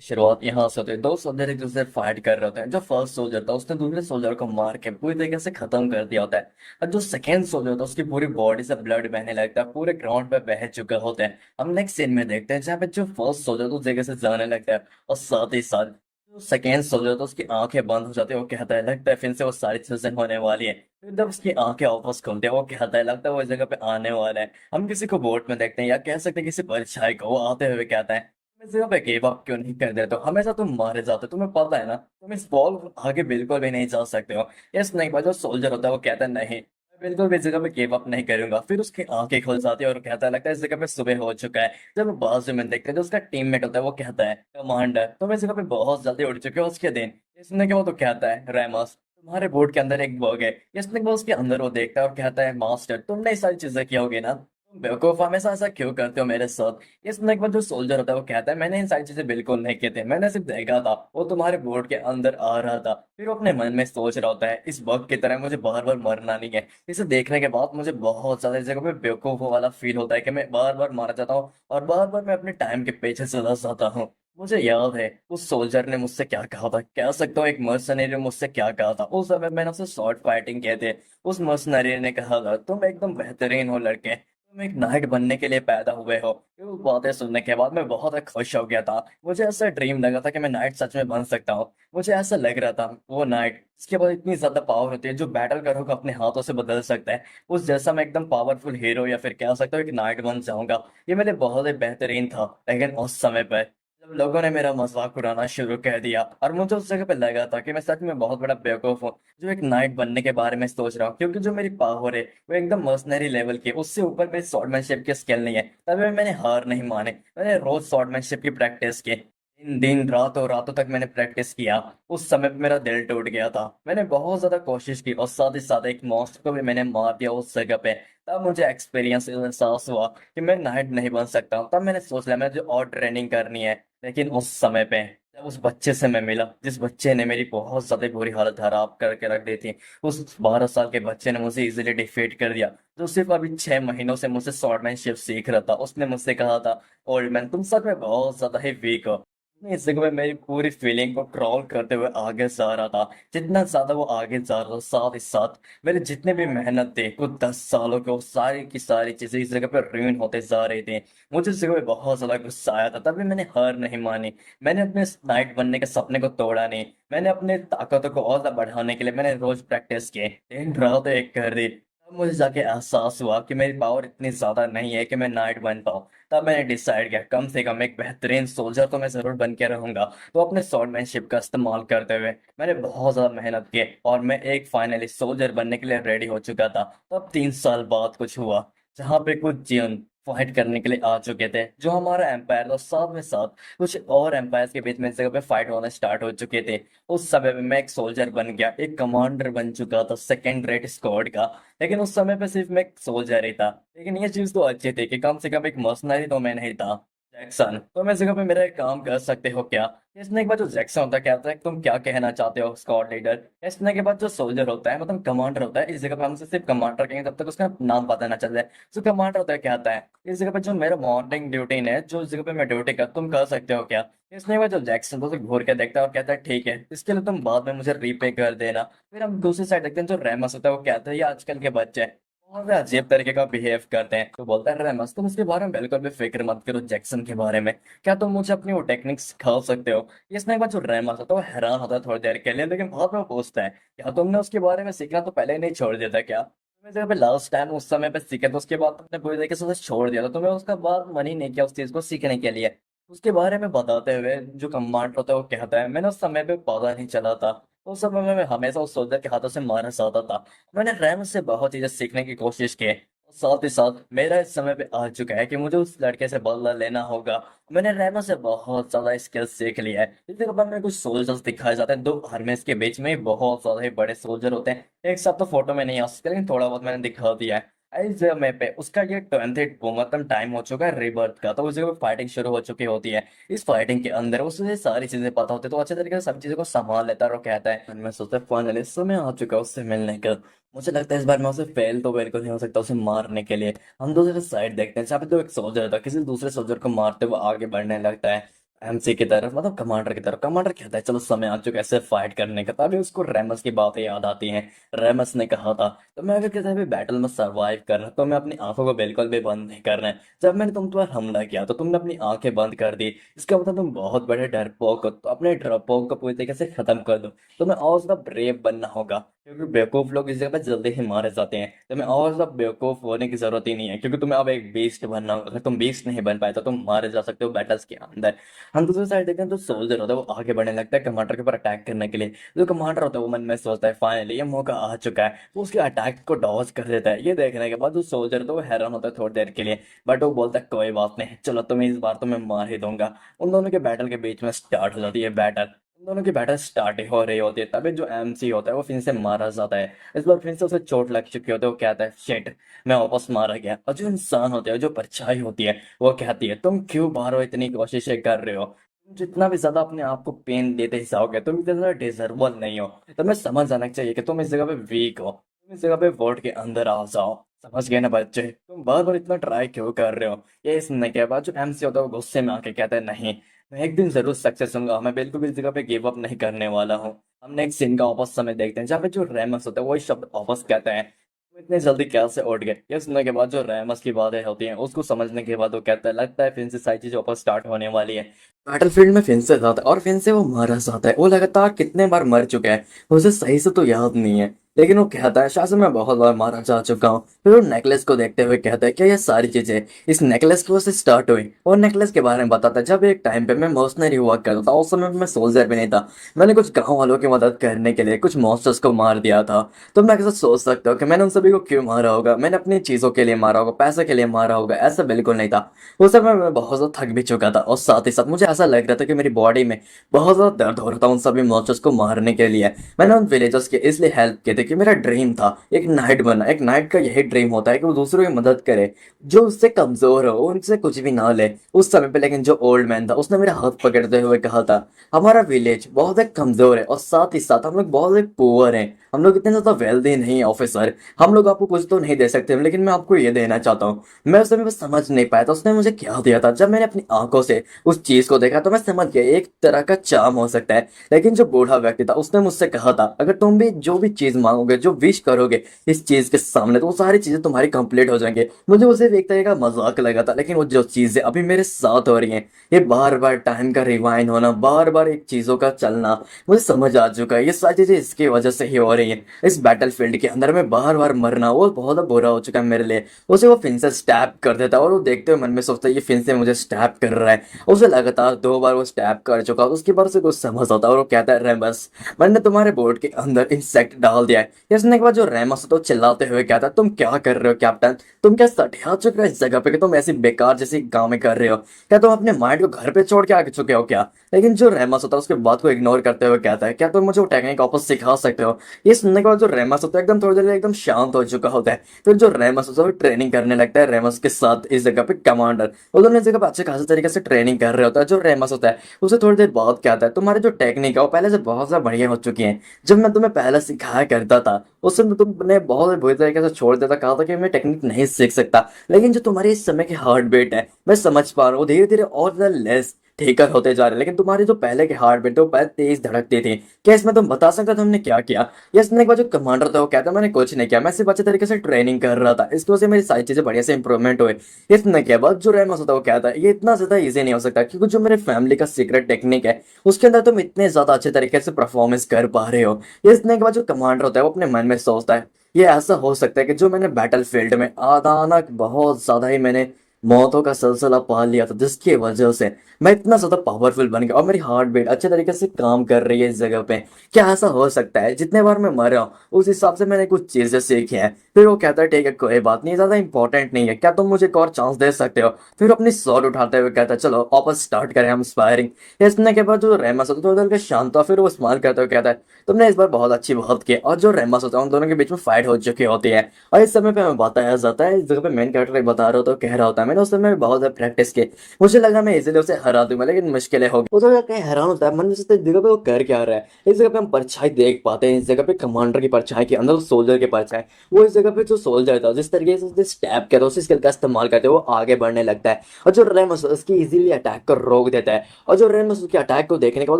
शुरुआत यहाँ से होती है। दो सोल्जर एक दूसरे से फाइट कर रहे होते हैं। जो फर्स्ट सोल्जर था उसने दूसरे सोल्जर को मार के पूरी तरीके से खत्म कर दिया होता है। और जो सेकेंड सोल्जर था उसकी पूरी बॉडी से ब्लड बहने लगता है, पूरे ग्राउंड पे बह चुके होते हैं। हम नेक्स्ट सीन में देखते हैं जहाँ पे जो फर्स्ट सोल्जर था उस जगह से जाने लगता है, और साथ ही साथ जो सेकेंड सोल्जर था उसकी आंखें बंद हो जाती है। वो कहता है लगता है फिर से वो सारी चीजें होने वाली है। फिर जब उसकी आंखें वापस खुलती है वो कहता है लगता है वो इस जगह पे आने वाला है। हम किसी को बोट में देखते हैं या कह सकते हैं किसी परछाई को, वो आते हुए कहता है मैं सिर्फ एक गिव अप क्यों नहीं कर देते हो? हमेशा तुम मारे जाते हो, तुम्हें पता है ना तुम इस बॉल आगे बिल्कुल भी नहीं जा सकते हो। यस नहीं भाई, जो सोल्जर होता है वो कहता है नहीं मैं बिल्कुल भी इस जगह पे गिव अप नहीं करूंगा। फिर उसकी आंखें खुल जाती है और कहता है लगता है इस जगह पे सुबह हो चुका है। जब वो बाजू में देखते हैं जो उसका टीममेट होता है वो कहता है कमांडर तुम इस जगह पे बहुत जल्दी उड़ चुके हो उसके दिन। इसने क्या वो तो कहता है रेमस तुम्हारे बोर्ड के अंदर एक बग है। इसने वो उसके अंदर वो देखता है और कहता है मास्टर तुमने ये सारी चीजें की होगी ना, तुम बेवकूफ हमेशा ऐसा क्यों करते हो मेरे साथ? ये सुनने के बाद जो सोल्जर होता है वो कहता है मैंने इन सारी चीजें बिल्कुल नहीं की थी, मैंने सिर्फ देखा था वो तुम्हारे बोर्ड के अंदर आ रहा था। फिर वो अपने मन में सोच रहा होता है इस बग की तरह मुझे बार बार मरना नहीं है। इसे देखने के बाद मुझे बहुत ज्यादा इस जगह पे बेवकूफों वाला फील होता है कि मैं बार बार मारा जाता हूँ और बार बार मैं अपने टाइम के पीछे चला जाता हूँ। मुझे याद है उस सोल्जर ने मुझसे क्या कहा था, कह सकता हूँ एक मर्सनरी ने मुझसे क्या कहा था। उस समय मैंने उससे शॉर्ट फाइटिंग किए थे। उस मर्सनरी ने कहा था तुम एकदम बेहतरीन हो लड़के, तुम एक नायक बनने के लिए पैदा हुए हो। ये वो बातें सुनने के बाद मैं बहुत खुश हो गया था। मुझे ऐसा ड्रीम लगा था कि मैं नाइट सच में बन सकता हूँ। मुझे ऐसा लग रहा था वो नाइट इसके बाद इतनी ज्यादा पावर होती है जो बैटल करोगे अपने हाथों से बदल सकता है। उस जैसा मैं एकदम पावरफुल हीरो या फिर कह सकता हूँ एक नाइट बन जाऊंगा। ये मेरे बहुत ही बेहतरीन था। लेकिन उस समय पर जब लोगों ने मेरा मजाक उड़ाना शुरू कर दिया और मुझे उस जगह पे लगा था कि मैं सच में बहुत बड़ा बेवकूफ हूँ जो एक नाइट बनने के बारे में सोच रहा हूँ, क्योंकि जो मेरी पावर है वो एकदम मर्सनरी लेवल की, उससे ऊपर मेरी स्वॉर्डमैनशिप की स्किल नहीं है। तभी मैंने हार नहीं माने, मैंने रोज स्वॉर्डमैनशिप की प्रैक्टिस की। दिन दिन रातों रातों तक मैंने प्रैक्टिस किया। उस समय पे मेरा दिल टूट गया था। मैंने बहुत ज्यादा कोशिश की और साथ ही साथ एक मॉन्स्टर को भी मैंने मार दिया उस जगह पे। तब मुझे एक्सपीरियंस एहसास हुआ कि मैं नाइट नहीं बन सकता हूँ। तब मैंने सोच लिया मुझे और ट्रेनिंग करनी है। लेकिन उस समय पे जब उस बच्चे से मैं मिला जिस बच्चे ने मेरी बहुत ज्यादा बुरी हालत खराब करके रख दी थी, उस 12 साल के बच्चे ने मुझे इजीली डिफीट कर दिया। जो सिर्फ अभी 6 महीनों से मुझसे स्वॉर्डमैनशिप सीख रहा था, उसने मुझसे कहा था ओल्ड मैन तुम सच में बहुत ज्यादा ही वीक हो। इस जगह में मेरी पूरी फीलिंग को ट्रोल करते हुए आगे जा रहा था। जितना ज्यादा वो आगे जा रहा था साथ ही साथ मेरे जितने भी मेहनत थे कुछ 10 सालों के, वो सारी की सारी चीजें इस जगह पर रुइन होते जा रही थी। मुझे इस जगह पे बहुत ज्यादा गुस्सा आया था। तभी मैंने हार नहीं मानी। मैंने अपने नाइट बनने के सपने को तोड़ा नहीं। मैंने अपने ताकतों को और ज्यादा बढ़ाने के लिए मैंने रोज प्रैक्टिस की, दिन रात एक कर दी। तब मुझे जाके एहसास हुआ कि मेरी पावर इतनी ज्यादा नहीं है कि मैं नाइट बन पाऊँ। तब मैंने डिसाइड किया कम से कम एक बेहतरीन सोल्जर तो मैं जरूर बन के रहूंगा। तो अपने स्वॉर्डमैनशिप का इस्तेमाल करते हुए मैंने बहुत ज्यादा मेहनत की और मैं एक फाइनली सोल्जर बनने के लिए रेडी हो चुका था। तब 3 साल बाद कुछ हुआ जहाँ पे कुछ जिन फाइट करने के लिए आ चुके थे जो हमारा एम्पायर था। साथ में साथ कुछ और एम्पायर्स के बीच में इस जगह पे फाइट होना स्टार्ट हो चुके थे। उस समय में मैं एक सोल्जर बन गया, एक कमांडर बन चुका था सेकेंड रेट स्क्वाड का। लेकिन उस समय पे सिर्फ मैं एक सोल्जर ही था। लेकिन ये चीज तो अच्छी थी कि कम से कम एक मर्सनरी तो मैं नहीं था। जैक्सन तो मैं इस जगह पे मेरा एक काम कर सकते हो क्या? इसने के बाद जो जैक्सन होता है कहता है तुम क्या कहना चाहते हो स्क्वाड लीडर। इसने के बाद जो सोल्जर होता है मतलब कमांडर होता है, इस जगह पे हम उसे सिर्फ कमांडर कहेंगे तब तक उसका नाम पता ना चल जाए। जो कमांडर होता है कहता है इस जगह पे जो मेरा मॉर्निंग ड्यूटी है, जो इस जगह पे मैं ड्यूटी कर तुम कर सकते हो क्या? इसने के बाद जो जैक्सन तो उसे घूर के देखता है और कहता है ठीक है, इसके लिए तुम बाद में मुझे रीपे कर देना। फिर हम दूसरी साइड देखते हैं जो रेमस होता है वो कहता है ये आजकल के बच्चे बहुत अजीब तरीके का बिहेव करते हैं। तो बोलता है रेमस तुम उसके बारे में बिल्कुल भी फिक्र मत करो जैक्सन के बारे में। क्या तुम मुझे अपनी वो टेक्निक सिखा सकते हो? इसने एक बार जो रेमस होता है वो हैरान होता है थोड़ी देर के लिए, लेकिन बाद में वो पूछता है क्या तुमने उसके बारे में सीखना तो पहले ही नहीं छोड़ दिया था क्या? तुम्हें जब लास्ट टाइम उस समय पे सीखे तो उसके बाद तुमने पूरी तरीके से उसे छोड़ दिया था, तुम्हें उसका बाद मन ही नहीं किया उस चीज को सीखने के लिए। उसके बारे में बताते हुए जो कमांडर होता है वो कहता है मैंने उस समय पे पता नहीं चला था। उस समय में मैं हमेशा उस सोल्जर के हाथों से मारा जाता था। मैंने रैम से बहुत चीजें सीखने की कोशिश की। साथ ही साथ मेरा इस समय पे आ चुका है कि मुझे उस लड़के से बदला लेना होगा। मैंने रैमो से बहुत ज्यादा स्किल्स सीख लिया है। इसके बाद में कुछ सोल्जर्स दिखाए जाते हैं, दो आर्मीज के बीच में बहुत ज्यादा ही बड़े सोल्जर होते हैं। एक साथ तो फोटो में नहीं आ सकते लेकिन थोड़ा बहुत मैंने दिखा दिया है। इस समय पे उसका ये 20th मतलब टाइम हो चुका है रिबर्थ का, तो उस जगह पे फाइटिंग शुरू हो चुकी होती है। इस फाइटिंग के अंदर उसे सारी चीजें पता होती है तो अच्छे तरीके से सब चीजों को संभाल लेता है और वो कहता है मैं सोचता फाइनली समय आ चुका है उससे मिलने का। मुझे लगता है इस बार मैं उसे फेल तो बिल्कुल नहीं हो सकता उसे मारने के लिए। हम दूसरे साइड देखते हैं जहाँ पे तो एक सोल्जर था किसी दूसरे सोल्जर को मारते हुए आगे बढ़ने लगता है। एमसी की तरफ, मतलब कमांडर की तरफ। कमांडर कहता है चलो समय आ चुका है ऐसे फाइट करने का। तभी उसको रेमस की बातें याद आती हैं। रेमस ने कहा था तो मैं अगर किसी भी बैटल में सरवाइव करना तो मैं अपनी आंखों को बिल्कुल भी बंद नहीं करना है। जब मैंने तुम पर हमला किया तो तुमने अपनी आंखें बंद कर दी, इसका मतलब तुम बहुत बड़े डरपोक हो। तो अपने डरपोक को पूरी तरीके से खत्म कर दो। तुम्हें और ज्यादा ब्रेव बनना होगा, क्योंकि बेवकूफ लोग इस जगह पे जल्दी ही मारे जाते हैं। तुम्हें और ज्यादा बेवकूफ होने की जरूरत ही नहीं है, क्योंकि तुम्हें अब एक बीस्ट बनना होगा। अगर तुम बीस्ट नहीं बन पाए तो तुम मारे जा सकते हो बैटल्स के अंदर। हम दूसरी साइड देखते हैं तो सोल्जर होता है वो आगे बढ़ने लगता है कमांडर के ऊपर अटैक करने के लिए। जो कमांडर होता है वो मन में सोचता है फाइनली ये मौका आ चुका है, वो उसके अटैक को डॉज कर देता है। ये देखने के बाद जो सोल्जर होता है वो हैरान होता है थोड़ी देर के लिए, बट वो बोलता है कोई बात नहीं, चलो तुम्हें इस बार तो मैं मार ही दूंगा। उन दोनों के बैटल के बीच में स्टार्ट हो जाती है बैटल। उन दोनों की बैटल स्टार्ट हो रही होती है, तभी जो एमसी होता है वो फिर से मारा जाता है। इस बार फिर से उसे चोट लग चुकी होती है। वो कहता है शिट, मैं वापस मारा गया। और जो इंसान होते हैं, जो परछाई होती है, वो कहती है तुम क्यों बार इतनी कोशिशें कर रहे हो। तुम जितना भी ज्यादा अपने आप को पेन देते जाओगे तुम इतना ज्यादा डिजर्वेबल नहीं हो। तुम्हें समझ आना चाहिए कि तुम इस जगह पे वीक हो। तुम इस जगह पे वोट के अंदर आ जाओ। समझ गए ना बच्चे, तुम बार बार इतना ट्राई क्यों कर रहे हो। ये सुनने के बाद जो एमसी होता है वो गुस्से में आके कहता है नहीं, मैं एक दिन जरूर सक्सेस होऊंगा। मैं बिल्कुल भी इस जगह पे गिव अप नहीं करने वाला हूँ। हमने एक सीन का वापस समय देखते हैं जहाँ पे जो रेमस होता है वही शब्द वापस कहते हैं, तुम इतने जल्दी कैसे उठ गए। ये सुनने के बाद जो रेमस की बातें होती हैं उसको समझने के बाद वो कहता है लगता है फिर से सारी चीजें वापस स्टार्ट होने वाली है। बैटलफील्ड में फिन से जाता है और फिन से वो मारा जाता है। वो लगातार कितने बार मर चुका है उसे सही से तो याद नहीं है, लेकिन वो कहता है शायद से मैं बहुत बार मारा जा चुका हूँ। फिर वो नेकलेस को देखते हुए कहता है क्या ये सारी चीजें इस नेकलेस की वजह से स्टार्ट हुई। और नेकलेस के बारे में बताता है जब एक टाइम पे मैं मर्सनरी हुआ करता था, उस समय मैं सोल्जर भी नहीं था। मैंने कुछ गांव वालों की मदद करने के लिए कुछ मॉन्स्टर्स को मार दिया था। तो मैं कैसे सोच सकता हूँ कि मैंने उन सभी को क्यों मारा होगा। मैंने अपनी चीजों के लिए मारा होगा, पैसे के लिए मारा होगा, ऐसा बिल्कुल नहीं था। उस समय मैं बहुत ज्यादा थक भी चुका था और साथ ही साथ मुझे ऐसा लग रहा था कि मेरी बॉडी में बहुत ज्यादा दर्द हो रहा था उन सभी मॉन्स्टर्स को मारने के लिए। मैंने उन विलेजर्स के इसलिए हेल्प किए थे कि मेरा ड्रीम था एक नाइट बनना। एक नाइट का यही ड्रीम होता है कि वो दूसरों की मदद करे, जो उससे कमजोर हो उनसे कुछ भी ना ले। उस समय पे लेकिन जो ओल्ड मैन था उसने मेरा हाथ पकड़ते हुए कहा था हमारा विलेज बहुत एक कमजोर है और साथ ही साथ हम लोग बहुत एक पुअर हैं। हम लोग इतने ज्यादा वेल्दी नहीं है ऑफिसर। हम लोग आपको कुछ तो नहीं दे सकते, लेकिन मैं आपको ये देना चाहता हूँ। मैं उस समय बस समझ नहीं पाया था उसने मुझे क्या दिया था। जब मैंने अपनी आंखों से उस चीज को देखा तो मैं समझ गया एक तरह का चार्म हो सकता है। लेकिन जो बूढ़ा व्यक्ति था उसने मुझसे कहा था अगर तुम भी जो भी चीज मांगोगे, जो विश करोगे इस चीज के सामने, तो वो सारी चीजें तुम्हारी कंप्लीट हो जाएंगे। मुझे उसे एक तरह का मजाक लगा था, लेकिन वो जो चीजें अभी मेरे साथ हो रही हैं, ये बार बार टाइम का रिवाइंड होना, बार बार एक चीजों का चलना, मुझे समझ आ चुका है ये सारी चीजें इसकी वजह से ही हो रही हैं। इस बैटल फील्ड के अंदर में बार बार मरना वो बहुत बुरा हो चुका है मेरे लिए। उसे वो फिन से स्टैप कर देता है और वो देखते हुए मन में सोचता है ये फिन से मुझे स्टैप कर रहा है। उसे लगातार 2 बार वो स्टैप कर चुका, उसके बाद उसे कुछ समझ आता है और वो कहता है रेमस, मैंने तुम्हारे बोर्ड के अंदर इंसेक्ट डाल दिया है। ये सुनने के बाद जो रेमस होता है वो चिल्लाते हुए कहता है तुम क्या कर रहे हो कैप्टन, तुम क्या सठिया चुके हो इस जगह पे कि तुम ऐसी बेकार जैसी काम में कर रहे हो। क्या तुम अपने माइंड को घर पे छोड़ के आ चुके हो क्या। लेकिन जो रेमस होता है उसके बात को इग्नोर करते हुए कहता है क्या तुम मुझे वो टेक्निक वापस सिखा सकते हो। ये सुनने के बाद जो रेमस होता है एकदम थोड़ी देर एकदम शांत हो चुका होता है। फिर जो रेमस होता है वो ट्रेनिंग करने लगता है रेमस के साथ इस जगह पे कमांडर। वो दोनों इस जगह पे अच्छे खासे तरीके से ट्रेनिंग कर रहे होता है। जो रेमस होता है उसे थोड़ी देर बाद कहता है तुम्हारी जो टेक्निक है वो पहले से बहुत ज्यादा बढ़िया हो चुकी है। जब मैं तुम्हें पहले सिखाया करता था उस समय तुमने बहुत बुरी तरीके से छोड़ देता, कहा था कि मैं टेक्निक नहीं सीख सकता। लेकिन जो तुम्हारी इस समय की हार्ट बीट है मैं समझ पा रहा हूँ धीरे धीरे और ज्यादा लेस ठीकर होते जा रहे हैं। लेकिन तुम्हारी जो पहले की हार्ट बीट वो पहले तेज धड़कती थी। क्या इसमें तुम बता सकते हो तुमने क्या किया। ये सुनने के बाद जो कमांडर था वो कहता मैंने कुछ नहीं किया, मैं सिर्फ अच्छे तरीके से ट्रेनिंग कर रहा था, इसकी वजह से मेरी सारी चीजें बढ़िया से इंप्रूवमेंट हुई। ये सुनने के बाद जो रेमस होता है वो कहता है ये इतना ज्यादा इजी नहीं हो सकता, क्योंकि जो मेरे फैमिली का सीक्रेट टेक्निक है उसके अंदर तुम इतने ज्यादा अच्छे तरीके से परफॉर्मेंस कर पा रहे हो। ये सुनने के बाद जो कमांडर होता है वो अपने मन में सोचता है ये ऐसा हो सकता है कि जो मैंने बैटल फील्ड में अचानक बहुत ज्यादा ही मैंने मौतों का सिलसिला पाल लिया था, जिसकी वजह से मैं इतना ज्यादा पावरफुल बन गया और मेरी हार्ट बीट अच्छे तरीके से काम कर रही है इस जगह पे। क्या ऐसा हो सकता है जितने बार मैं मर रहा हूँ उस हिसाब से मैंने कुछ चीजें सीखी हैं। फिर वो कहता है ठीक है कोई बात नहीं, ज्यादा इंपॉर्टेंट नहीं है, क्या तुम मुझे एक और चांस दे सकते हो। फिर अपनी स्वॉर्ड उठाते हुए कहता है चलो वापस स्टार्ट करें हम स्पायरिंग। इतने के बाद जो रेमस होता है तो उधर के शांत हुआ, फिर वो स्माइल करते हुए कहता है तुमने इस बार बहुत अच्छी बात की। और जो रेमस होता है उन दोनों के बीच में फाइट हो चुकी होती है। और इस समय पे हमें बताया जाता है, इस जगह पे मेन कैरेक्टर बता रहा होता है, कह रहा होता है मैंने उस समय बहुत ज्यादा प्रैक्टिस की। मुझे लगा मैं इजीली उसे हरा दूंगा, लेकिन मुश्किलें हो गई। वो थोड़ा कहीं हैरान होता है मन में, सोचता है इस जगह पे वो कर क्या रहा है। इस जगह पे हम परछाई देख पाते हैं, इस जगह पे कमांडर की परछाई के अंदर सोल्जर की परछाई। वो इस जगह पे जो सोल्जर था, जिस तरीके से उसने स्टैप किया था, उसी स्किल का इस्तेमाल करते हुए वो आगे बढ़ने लगता है। और जो रेमस उसकी इजीली अटैक को रोक देता है। और जो रेमस उसके अटैक को देखने के बाद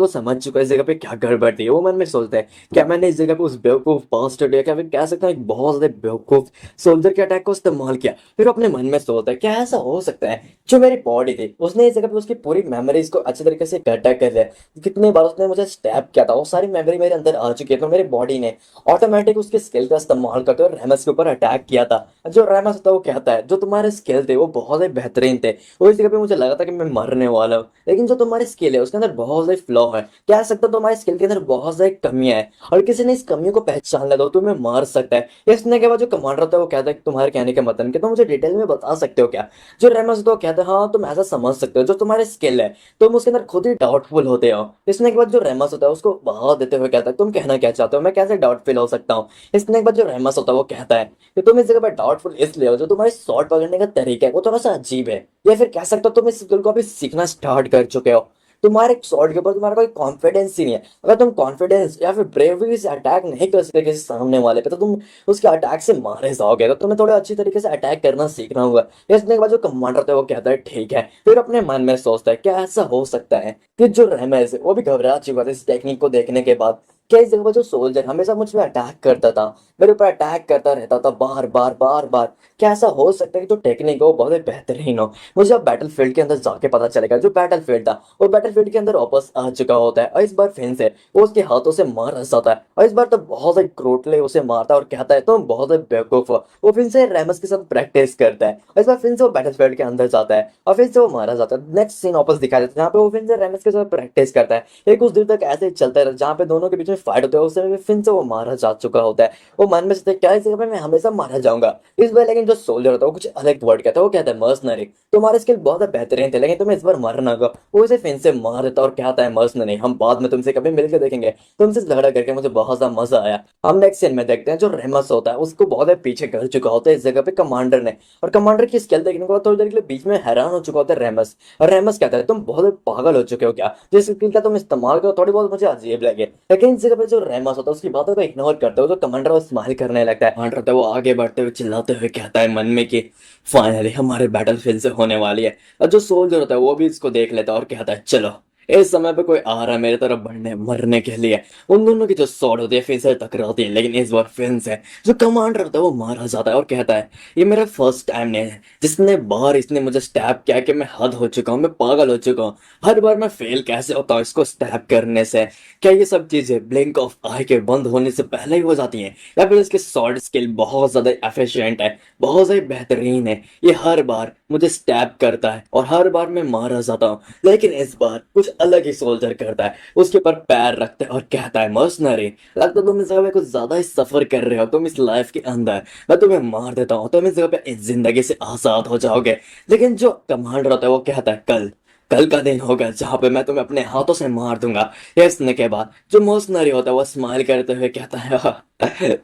वो समझ चुका है इस जगह पे क्या गड़बड़ थी। वो मन में सोचता है क्या मैंने इस जगह पे उस बेवकूफ बास्टर्ड या क्या फिर कह सकता हूँ एक बहुत ज्यादा बेवकूफ सोल्जर के अटैक को इस्तेमाल किया। फिर अपने मन में सोचता है क्या ऐसा हो सकता है, जो मेरी बॉडी थी उसने इस जगह पे उसकी पूरी मेमोरीज को अच्छे तरीके से इकट्ठा कर लिया। कितनी बार उसने मुझे स्टैप किया था, वो सारी मेमोरी मेरे अंदर आ चुकी है, तो मेरी बॉडी ने ऑटोमेटिक उसके स्किल का इस्तेमाल करते हुए रेमस के ऊपर अटैक किया था। जो रेमस होता है वो कहता है जो तुम्हारे स्किल थे वो बहुत ही बेहतरीन थे, वो इस जगह पे मुझे लगा था कि मैं मरने वाला हूँ, लेकिन जो तुम्हारी स्किल है उसके अंदर बहुत सारी फ्लॉ है, कह सकते हो तुम्हारी स्किल के अंदर बहुत सारी कमियां है, और किसी ने इस कमियों को पहचान लिया तो तुम्हें मार सकता है। ये सुनने के बाद जो कमांडर होता है वो कहता है कि तुम्हारे कहने का मतलब कि तुम मुझे डिटेल में बता सकते हो क्या। जो रेमस होता है वो कहता है हाँ तुम ऐसा समझ सकते हो, जो तुम्हारे स्किल है तुम उसके अंदर खुद ही डाउटफुल होते हो। इसने के बाद जो रेमस होता है उसको बहा देते हुए कहता है तुम कहना क्या चाहते हो, मैं कैसे डाउटफुल हो सकता हूँ। इसने के बाद जो रेमस होता है वो कहता है कि तुम इस जगह पर डाउटफुल इसलिए हो, जो तुम्हारी शॉट पकड़ने का तरीका है वो थोड़ा सा अजीब है, या फिर कह सकते हो तुम इस स्किल को अभी सीखना स्टार्ट कर चुके हो। तुम्हारे शॉट के ऊपर तुम्हारा कोई कॉन्फिडेंस ही नहीं है। अगर तुम कॉन्फिडेंस या फिर ब्रेवरी से अटैक नहीं कर सकते किसी सामने वाले पे, तो तुम उसके अटैक से मारे जाओगे, तो तुम्हें थोड़ा अच्छी तरीके से अटैक करना सीखना होगा। इसने के बाद जो कमांडर होता है वो कहता है ठीक है। फिर अपने मन में सोचता है क्या ऐसा हो सकता है कि जो रहमस है वो भी घबरा चुका था इस टेक्निक को देखने के बाद। क्या इस जगह पर जो सोल्जर हमेशा मुझ पर अटैक करता था, मेरे ऊपर अटैक करता रहता था बार बार बार बार, क्या ऐसा हो सकता है कि जो टेक्निक है वो बहुत ही बेहतरीन हो। मुझे अब बैटल फील्ड के अंदर जाके पता चलेगा जो बैटल फील्ड था वो बैटल फील्ड के अंदर वापस आ चुका होता है, और इस बार फिर से वो उसके हाथों से मार जाता है, और इस बार तो बहुत ही क्रूटली उसे मारता है और कहता है तुम बहुत ही बेवकूफ हो। वो फिर से रेमस के साथ प्रैक्टिस करता है, और इस बार फिर से वो बैटल फील्ड के अंदर जाता है और फिर से वो मारा जाता है। नेक्स्ट सीन वापस दिखा देता है जहाँ पे वो फिर से रेमस के साथ प्रैक्टिस करता है। ये कुछ देर तक ऐसे ही चलता है जहाँ पे दोनों के बीच में फाइट होता है, उस समय फिर से वो मारा जा चुका होता है। वो मन में सोचता है क्या इस जगह पे मैं हमेशा मारा जाऊंगा इस बार। लेकिन जो सोल्जर होता है वो कुछ अलग वर्ड कहता है, वो कहता है मर्सनरी, तुम्हारे स्किल बहुत बेहतरीन थे लेकिन तुम्हें इस बार मरना होगा। वो इसे फिर से मार देता है और कहता है मर्सनरी हम बाद में तुमसे कभी मिलकर देखेंगे, तुमसे झगड़ा करके मुझे बहुत ज्यादा मजा आया। हम नेक्स्ट सीन में देखते हैं जो रेमस होता है उसको बहुत देर पीछे कर चुका होता है इस जगह पे कमांडर ने, और कमांडर की स्किल देखने के बाद थोड़ी देर के लिए बीच में हैरान हो चुका होता है रेमस। और रेमस कहता है तुम बहुत पागल हो चुके हो क्या, जिस स्किल का तुम इस्तेमाल करो थोड़ी बहुत मुझे अजीब लगे। लेकिन इस जगह पे जो रेमस होता है उसकी बातों को इग्नोर करते हुए जो कमांडर वो स्माइल करने लगता है। कमांडर होता है वो आगे बढ़ते हुए चिल्लाते हुए कहता है मन में कि फाइनली हमारे बैटल फील्ड से होने वाली है। और जो सोल्जर होता है वो भी इसको देख लेता है और कहता है चलो इस समय पे कोई आ रहा है मेरे तरफ बढ़ने मरने के लिए। उन दोनों की जो सॉर्ड होती है फिर से टकराती है, लेकिन इस बार फिर से जो कमांडर होता है वो मारा जाता है और कहता है ये मेरा फर्स्ट टाइम नहीं है, जिसने बार इसने मुझे स्टैप किया कि मैं हद हो चुका हूँ, मैं पागल हो चुका हूँ। हर बार मैं फेल कैसे होता हूँ इसको स्टैप करने से। क्या ये सब चीजें ब्लिंक ऑफ आई के बंद होने से पहले ही हो जाती हैं, या फिर इसकी सॉर्ड स्किल बहुत ज्यादा एफिशिएंट है, बहुत ज्यादा बेहतरीन है। ये हर बार मुझे स्टैप करता है और हर बार मैं मारा जाता हूँ, लेकिन इस बार कुछ अलग ही सोल्जर करता है, उसके ऊपर पैर रखता है और कहता है मर्सनरी लगता तुम इस जगह पे कुछ ज्यादा ही सफर कर रहे हो, तुम इस लाइफ के अंदर मैं तुम्हें मार देता हूँ, तुम इस जगह पे इस जिंदगी से आजाद हो जाओगे। लेकिन जो कमांडर होता है वो कहता है कल कल का दिन होगा जहां पे मैं तुम्हें अपने हाथों से मार दूंगा। ये सुनने के बाद जो मर्सनरी होता है वो स्माइल करते हुए कहता है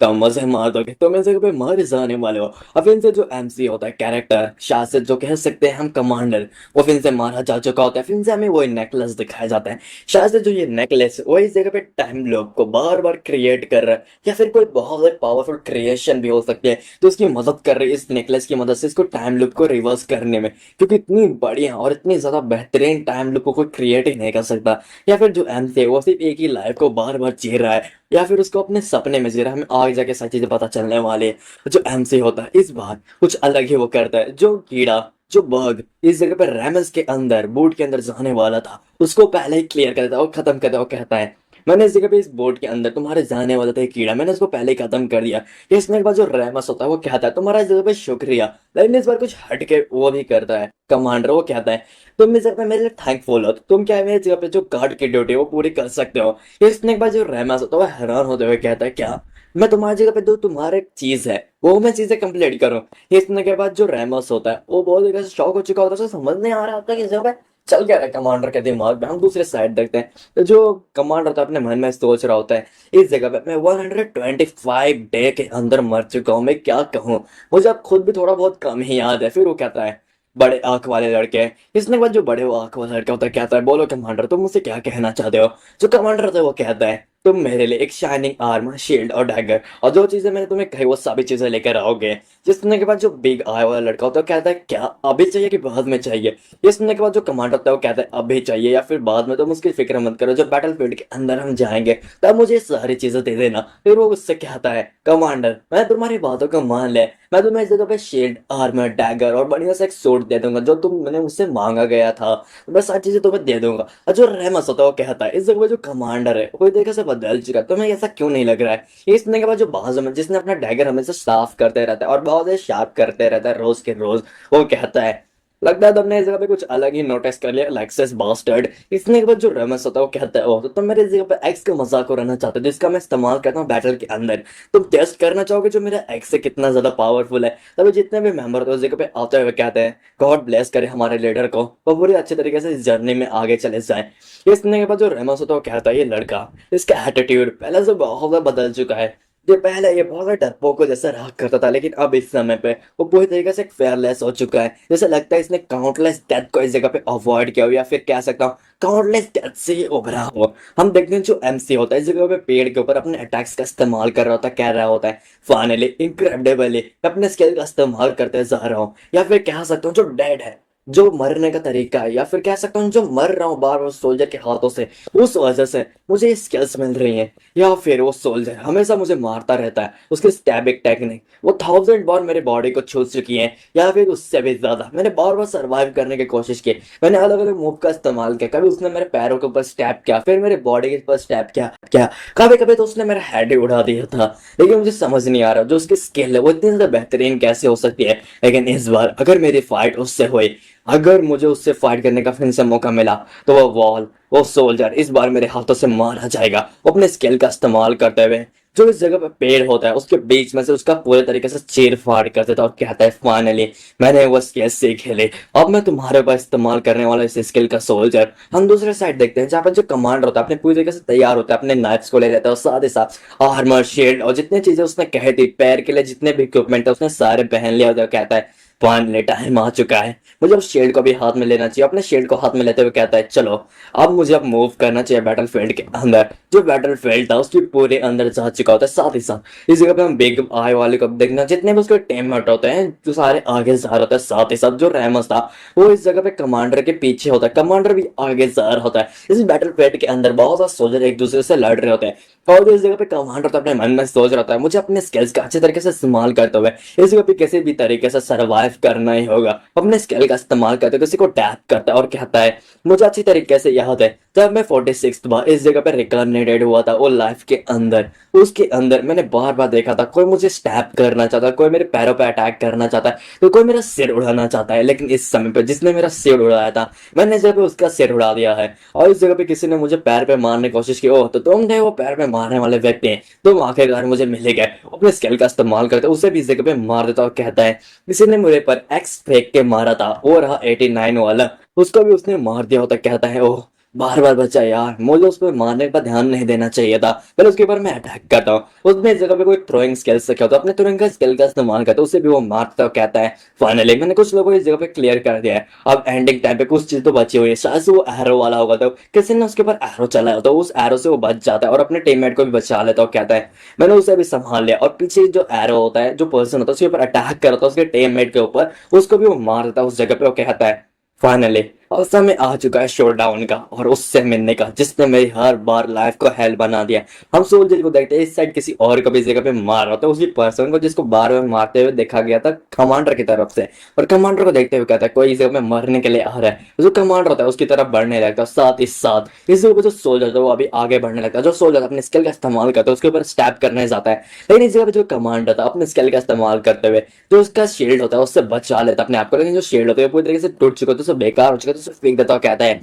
तुम मुझे मार दोगे, तुम इस जगह पे मर जाने वाले हो। अब इनसे जो एमसी होता है कैरेक्टर शासित जो कह सकते हैं हम कमांडर, वो फिर से मारा जा चुका होता है। फिर से हमें वो नेकलेस दिखाया जाता है, शायद से जो ये नेकलेस वो इस जगह पे टाइम लूप को बार बार क्रिएट कर रहा है, या फिर कोई बहुत पावरफुल क्रिएशन भी हो सकती है तो उसकी मदद कर रही है इस नेकलेस की मदद से इसको टाइम लूप को रिवर्स करने में, क्योंकि इतनी बढ़िया और इतनी ज्यादा बेहतरीन टाइम लूप को कोई क्रिएट ही नहीं कर सकता। या फिर जो एम थे वो सिर्फ एक ही लाइफ को बार बार जी रहा है, या फिर उसको अपने सपने में जी रहा है, हमें आगे जाके सारी चीजें पता चलने वाली है। जो एमसी होता है इस बार कुछ अलग ही वो करता है, जो कीड़ा जो बग इस जगह पर रेमस के अंदर बूट के अंदर जाने वाला था उसको पहले ही क्लियर कर देता है और खत्म कर देता है और कहता है मैंने इस जगह पे इस बोट के अंदर तुम्हारे जाने वाला था एक कीड़ा, मैंने उसको पहले ही खत्म कर दिया। ये इसने के बाद जो रेमस होता है वो कहता है तुम्हारा इस जगह पे शुक्रिया, लेकिन इस बार कुछ हटके वो भी करता है कमांडर। वो कहता है तुम इस जगह पे मेरे लिए थैंकफुल हो, तुम क्या है मेरी जगह पे जो गार्ड की ड्यूटी है वो पूरी कर सकते हो। ये इसने के बाद जो रेमस होता है वो हैरान होते हुए कहता है क्या मैं तुम्हारी जगह पे जो तुम्हारे चीज है वो मैं चीजें कंप्लीट करूं। ये सुनने के बाद जो रेमस होता है वो बहुत जगह से शॉक हो चुका होता है, उसे समझ नहीं आ रहा होता कि इस जगह पे चल क्या रहा है कमांडर के दिमाग में। हम दूसरे साइड देखते हैं तो जो कमांडर होता है अपने मन में सोच रहा होता है इस जगह पे मैं 125 डे के अंदर मर चुका हूँ, मैं क्या कहूँ, मुझे अब खुद भी थोड़ा बहुत कम ही याद है। फिर वो कहता है बड़े आंख वाले लड़के हैं। इसने के बाद जो बड़े आंख वाला लड़का होता है कहता है, बोलो कमांडर तुम मुझसे क्या कहना चाहते हो। जो कमांडर होता है वो कहता है, तुम मेरे लिए एक शाइनिंग आर्मर, शील्ड और डैगर, और जो चीजें मैंने तुम्हें कही वो सभी चीजें लेकर आओगे। ये सुनने के बाद जो बिग आई वाला लड़का होता है कहता है, क्या अभी चाहिए कि बाद में चाहिए। ये सुनने के बाद जो कमांडर होता है वो कहता है, अभी चाहिए या फिर बाद में, तुम उसकी फिक्र मत करो, जब बैटल फील्ड के अंदर हम जाएंगे तब मुझे ये सारी चीजें दे देना। फिर वो उससे कहता है, कमांडर मैं तुम्हारी बातों को मान ले, मैं तुम्हें इस जगह पे शील्ड, आर्मर, डैगर और बढ़िया सा एक सूट दे दूंगा जो मैंने मुझसे मांगा गया था। मैं सारी चीजें तुम्हें दे दूंगा। और जो रेमस होता है वो कहता है, इस जगह पे जो कमांडर है कोई देखा से बदल चुका है, तुम्हें ऐसा क्यों नहीं लग रहा है। ये सुनने के बाद जो बाजू में जिसने अपना डैगर हमेशा साफ करते रहता है और बहुत ही शार्प करते रहता है रोज के रोज, वो कहता है, लगता है तुमने इस जगह पे कुछ अलग ही नोटिस कर लिया लेक्सस बास्टर्ड। इसने के बाद जो रेमस होता है वो कहता है, ओ तो तुम मेरे इस जगह पे एक्स का मजाक उड़ाना चाहते हो जिसका मैं इस्तेमाल करता हूँ बैटल के अंदर। तुम टेस्ट करना चाहोगे जो मेरा एक्स से कितना ज्यादा पावरफुल है। तभी जितने भी मेंबर होते हैं उस जगह पे आते हुए कहते हैं, गॉड ब्लेस करे हमारे लीडर को, वो पूरी अच्छे तरीके से इस जर्नी में आगे चले जाए। ये सुनने के बाद जो रेमस होता है वो कहता है, ये लड़का, इसका एटीट्यूड पहले से बहुत ज्यादा बदल चुका है। ये पहले ये बहुत डरपोक को जैसा रहा करता था, लेकिन अब इस समय पे वो पूरी तरीके से फेयरलेस हो चुका है। जैसे लगता है इसने काउंटलेस डेथ को इस जगह पे अवॉइड किया हो, या फिर कह सकता हूँ काउंटलेस डेथ से ही उभरा हो। हम देखते हैं जो एमसी होता है इस जगह पे पेड़ के ऊपर अपने अटैक्स का इस्तेमाल कर रहा होता है, कह रहा होता है, फाइनली इनक्रेडिबली अपने स्किल का इस्तेमाल करते जा रहा हूँ। या फिर कह सकता हूँ जो डेड है, जो मरने का तरीका है, या फिर कह सकता हूँ जो मर रहा हूँ बार बार सोल्जर के हाथों से, उस वजह से मुझे स्किल्स मिल रही हैं। या फिर वो सोल्जर हमेशा मुझे मारता रहता है, उसकी स्टैबिक टेक्निक वो 1000 बार मेरे बॉडी को छू चुकी है, या फिर उससे भी ज्यादा। मैंने बार बार सर्वाइव करने की कोशिश की, मैंने अलग अलग मूव का इस्तेमाल किया। कभी उसने मेरे पैरों के ऊपर स्टैप किया, फिर मेरे बॉडी के ऊपर स्टैप किया क्या कभी कभी तो उसने मेरा हेड ही उड़ा दिया था। लेकिन मुझे समझ नहीं आ रहा जो उसकी स्किल है वो इतनी ज्यादा बेहतरीन कैसे हो सकती है। लेकिन इस बार अगर मेरी फाइट उससे हुई, अगर मुझे उससे फाइट करने का फिर से मौका मिला, तो वो वॉल, वो सोल्जर इस बार मेरे हाथों से मारा जाएगा। वो अपने स्किल का इस्तेमाल करते हुए जो इस जगह पे पेड़ होता है उसके बीच में से उसका पूरे तरीके से चीर फाड़ कर देता है और कहता है, फाइनली मैंने वो स्किल सीख ली, अब मैं तुम्हारे पास इस्तेमाल करने वाला इस स्किल का सोल्जर। हम दूसरे साइड देखते हैं जहाँ पर जो कमांडर होता है अपने पूरी तरीके से तैयार होता है, अपने नाइफ्स को ले लेता है और साथ ही साथ आर्मर, शील्ड और जितनी चीजें उसने कही थी पैर के लिए, जितने भी इक्विपमेंट है उसने सारे पहन लिया। और कहता है, फाइनली टाइम आ चुका है, मुझे उस शील्ड को भी हाथ में लेना चाहिए। अपने शील्ड को हाथ में लेते हुए कहता है, चलो अब मुझे अब मूव करना चाहिए बैटल फील्ड के अंदर। जो बैटल फील्ड था उसके पूरे अंदर जा चुका होता है। साथ ही साथ इस जगह पे हम बिग आई वाले को देखना, जितने भी उसके टीममेट होते हैं जो सारे आगे जा रहे होते हैं। साथ ही साथ जो रेमस था वो इस जगह पे कमांडर के पीछे होता है, कमांडर भी आगे जा रहा होता है। इस बैटल फील्ड के अंदर बहुत सारे सोल्जर एक दूसरे से लड़ रहे होते हैं, और जो इस जगह पे कमांडर तो अपने मन में सोच रहा था, मुझे अपने स्किल्स का अच्छे तरीके से इस्तेमाल करते हुए इस जगह पे किसी भी तरीके से सर्वाइव करना ही होगा। अपने स्किल का इस्तेमाल करते हुए किसी को टैप करता है और कहता है, मुझे अच्छी तरीके से याद है जब मैं 46th बार इस जगह पे रिकॉर्डिनेटेड हुआ था वो लाइफ के अंदर, उसके अंदर मैंने बार बार देखा था कोई मुझे स्टैप करना चाहता है, कोई मेरे पैरों पे अटैक करना चाहता है, तो कोई मेरा सिर उड़ाना चाहता है। लेकिन इस समय पे जिसने मेरा सिर उड़ाया था मैंने इस जगह पे उसका सिर उड़ा दिया है। और इस जगह पे किसी ने मुझे पैर पे मारने की कोशिश की, ओह तो तुम थे वो पैर पे मारने वाले व्यक्ति हैं, तुम आखिरकार मुझे मिले गए। अपने स्किल का इस्तेमाल करते उसे भी इस जगह पे मार देता और कहता है, किसी ने मुझे पर एक्स फेंक के मारा था, वो रहा 89 वाला, उसको भी उसने मार दिया होता। कहता है, ओह बार बार बचा यार, मुझे उस पर मारने पर ध्यान नहीं देना चाहिए था, पहले उसके ऊपर मैं अटैक करता हूँ। उसने इस जगह पे कोई थ्रोइंग स्किल सीखा होता, अपने थ्रोइंग का स्किल का इस्तेमाल करता, उसे भी वो मारता और कहता है, फाइनली मैंने कुछ लोगों को इस जगह पे क्लियर कर दिया है, अब एंडिंग टाइम पे कुछ चीज तो बची हुई है, शायद से वो एरो वाला होगा, तो किसी ने उसके ऊपर एरो चलाया होता, उस एरो से वो बच जाता है और अपने टीममेट को भी बचा लेता और कहता है, मैंने उसे भी संभाल लिया। और पीछे जो एरो होता है, जो पर्सन होता है उसके ऊपर अटैक करता है उसके टीममेट के ऊपर, उसको भी वो मार देता है उस जगह पे। वो कहता है, फाइनली और समय आ चुका है शोडाउन का और उससे मिलने का जिसने मेरी हर बार लाइफ को हेल बना दिया। हम सोल्जर को देखते हैं इस साइड किसी और को भी इस जगह पे मार रहा होता है, उसी पर्सन को जिसको बार बार मारते हुए देखा गया था कमांडर की तरफ से। और कमांडर को देखते हुए कहता है, कोई इस जगह पे मरने के लिए आ रहा है। जो कमांडर होता है उसकी तरफ बढ़ने लगता है, साथ ही साथ इस जगह पे जो सोल्जर था वो अभी आगे बढ़ने लगता है। जो सोल्जर अपने स्किल का इस्तेमाल करता है उसके ऊपर स्टैप करने जाता है, लेकिन इस जगह पे जो कमांडर था अपने स्किल का इस्तेमाल करते हुए जो उसका शील्ड होता है उससे बचा लेता अपने आप को, लेकिन जो शील्ड होता है पूरी तरीके से टूट चुका था, बेकार हो चुका, तो फेंक देता और कहता है,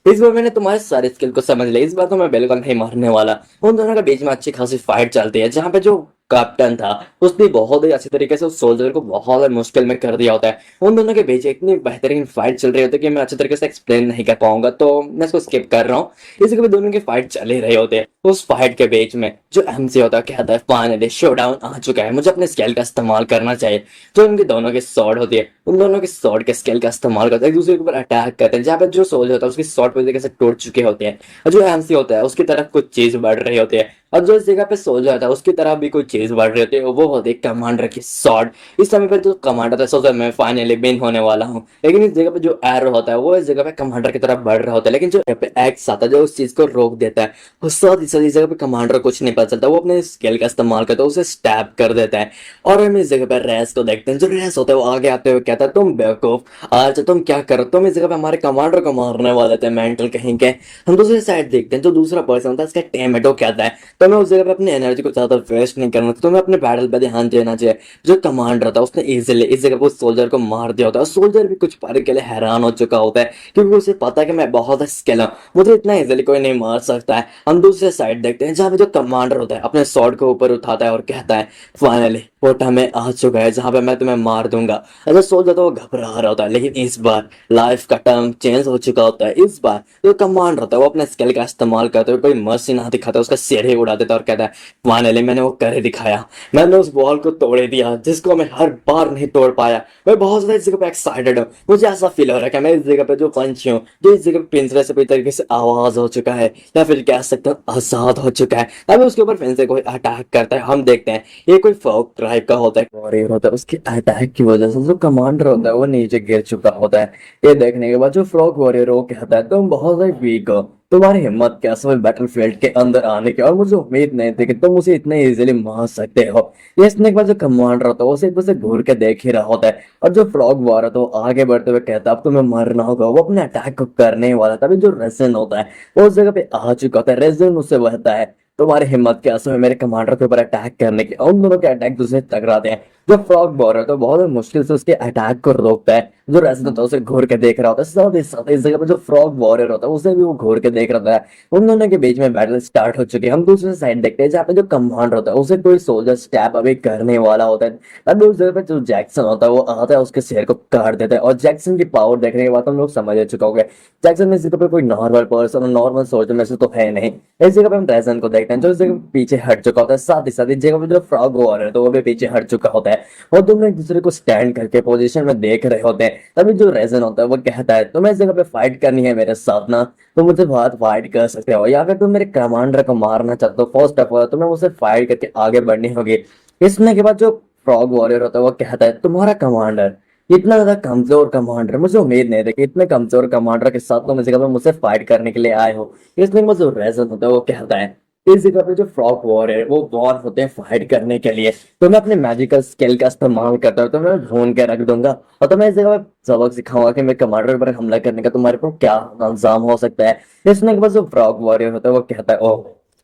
इस बार मैंने तुम्हारे सारे स्किल को समझ लिया, इस बार तो मैं बिल्कुल नहीं मारने वाला। उन दोनों के बीच में अच्छी खासी फाइट चलती है, जहाँ पे जो कैप्टन था, उसने बहुत ही अच्छी तरीके से उस सोल्जर को बहुत ही मुश्किल में कर दिया होता है। उन दोनों के बीच इतनी बेहतरीन फाइट चल रही होती है कि मैं अच्छी तरीके से एक्सप्लेन नहीं कर पाऊंगा, तो मैं इसको स्किप कर रहा हूँ। इसी के भी दोनों की फाइट चल ही रहे होते हैं। उस फाइट के बीच में जो एमसी होता है कहता है फाइनली शोडाउन आ चुका है, मुझे अपने स्केल का इस्तेमाल करना चाहिए। जो उनके दोनों की स्वॉर्ड होती है, उन दोनों की स्वॉर्ड के स्केल का इस्तेमाल करते हैं, एक दूसरे के ऊपर अटैक करते हैं। जहाँ पे जो सोल्जर होता है उसकी स्वॉर्ड पूरी तरीके से टूट चुके होते हैं, और जो एमसी होता है उसकी तरफ कुछ चीज बढ़ रही होती है, और जो इस जगह पे सोल्जर होता है उसकी तरफ भी कोई चीज बढ़ रही होती है। वो होती है कमांडर की स्वॉर्ड। इस समय पे जो कमांडर था सोचा मैं फाइनली विन होने वाला हूँ, लेकिन इस जगह पे जो एरो होता है वो इस जगह पे कमांडर की तरफ बढ़ रहा होता है, लेकिन जो यहाँ पे एक्स आता है जो उस चीज को रोक देता है। उस साथ इस जगह पे कमांडर कुछ नहीं पता चलता, वो अपने स्केल का इस्तेमाल करता है, उसे स्टैब कर देता है। और हम इस जगह पे रेस को देखते हैं। जो रेस होता है वो आगे आते हुए कहता है तुम बेवकूफ, आज तुम क्या करो, तुम इस जगह पे हमारे कमांडर को मारने वाले थे मेंटल कहीं के। हम दूसरी साइड देखते हैं, जो दूसरा पर्सन होता है इसका टीममेट वो कहता है तो मैं उस जगह पे अपनी एनर्जी को ज्यादा वेस्ट नहीं करना, तो मैं अपने बैटल पे ध्यान देना चाहिए। जो कमांडर था उसने इजीली इस जगह पर सोल्जर को मार दिया होता है। सोल्जर भी कुछ पल के लिए हैरान हो चुका होता है, क्योंकि उसे पता है कि मैं बहुत स्किल हूँ, मुझे इतना इजीली कोई नहीं मार सकता है। हम दूसरे साइड देखते हैं जहाँ पे जो कमांडर होता है अपने स्वॉर्ड को ऊपर उठाता है और कहता है फाइनली वो टाइम आ चुका है जहाँ पे मैं तुम्हें मार दूंगा। ऐसा सोल्जर तो वो घबरा रहा होता है, लेकिन इस बार लाइफ का टर्म चेंज हो चुका होता है। इस बार जो कमांडर होता है वो अपने स्किल का इस्तेमाल करते हुए कोई मर्सी ना दिखाता, उसका सिर ही उड़ा देता और कहता है फाइनली मैंने वो कर ही दिखाया, मैंने उस वॉल को तोड़ ही दिया जिसको मैं हर बार नहीं तोड़ पाया। मैं बहुत ज्यादा इस जगह पे एक्साइटेड हूँ, मुझे ऐसा फील हो रहा है कि मैं इस जगह पे जो पंछी हूँ, जो इस जगह पे पिंजरे से पूरी तरीके से आवाज हो चुका है, या फिर कह सकते हो आजाद हो चुका है। अभी उसके ऊपर फिर से कोई अटैक करता है, हम देखते हैं ये कोई फोक ट्राइब का होता है, वॉरियर होता है। उसके अटैक की वजह से जो कमांडर होता है वो नीचे गिर चुका होता है। ये देखने के बाद जो फ्रॉग वॉरियर वो कहता है तुम बहुत ही वीक हो, तुम्हारी हिम्मत कैसे हुई बैटलफील्ड के अंदर आने की, और मुझे उम्मीद नहीं थी कि तुम उसे इतने इजीली मार सकते हो। ये सुनने के बाद जो कमांडर होता है वो सिर्फ उसे घूर के देख ही रहा होता है, और जो फ्रॉग वॉर है तो वो आगे बढ़ते हुए कहता है अब तुम्हें मरना होगा। वो अपने अटैक को करने ही वाला था, तभी जो रेजन होता है वो उस जगह पे आ चुका होता है। रेजन उससे बहता है तुम्हारी हिम्मत कैसे हुई मेरे कमांडर के ऊपर अटैक करने की, और उन दोनों के अटैक दूसरे टकराते हैं। जो फ्रॉग वॉर है तो बहुत ही मुश्किल से उसके अटैक को रोकता है। जो रेजन होता है उसे घूर के देख रहा होता है, साथ ही साथ इस जगह पे जो फ्रॉग वॉरियर होता है उसे भी वो घूर के देख रहा था। उन दोनों के बीच में बैटल स्टार्ट हो चुकी है। हम दूसरे साइड देखते हैं जहाँ पे जो कमांडर होता है उसे कोई सोल्जर स्टैप अभी करने वाला होता है। तभी उस जगह पे जो जैक्सन होता है वो आता है, उसके सिर को काट देता है। और जैक्सन की पावर देखने के बाद हम लोग समझ चुका होगा जैक्सन इस जगह पे कोई नॉर्मल पर्सन और नॉर्मल सोल्जर में से तो है नहीं। इस जगह पे हम रेजन को देखते हैं जो इस जगह पे पीछे हट चुका होता है, साथ ही साथ इस जगह पे जो फ्रॉग वॉरियर है तो वो भी पीछे हट चुका होता है, और दोनों एक दूसरे को स्टैंड करके पोजीशन में देख रहे होते हैं। तभी जो रेजन होता है वो कहता है तुम्हें इस जगह पे फाइट करनी है मेरे साथ ना, तो मुझे बहुत फाइट कर सकते हो, या फिर तुम मेरे कमांडर को मारना चाहते हो फर्स्ट ऑफ ऑल तुम्हें मुझसे फाइट करके आगे बढ़नी होगी। ये सुनने के बाद जो फ्रॉग वॉरियर होता है वो कहता है तुम्हारा कमांडर इतना ज्यादा कमजोर कमांडर, मुझे उम्मीद नहीं थी कि इतने कमजोर कमांडर के साथ तुम इस जगह पे मुझसे फाइट करने के लिए आए हो। इसलिए मुझे जो रेजन होता है वो कहता है इस जगह पे जो फ्रॉग वॉर है वो वॉर होते हैं फाइट करने के लिए, तो मैं अपने मैजिकल स्किल का इस्तेमाल करता हूँ, तो मैं ढूंढ के रख दूंगा और तो मैं इस जगह पे सबक सिखाऊंगा कि मेरे कमांडर पर हमला करने का तुम्हारे पर क्या अंजाम हो सकता है। इसने के बाद जो फ्रॉग वॉरियर होता है वो कहता है ओह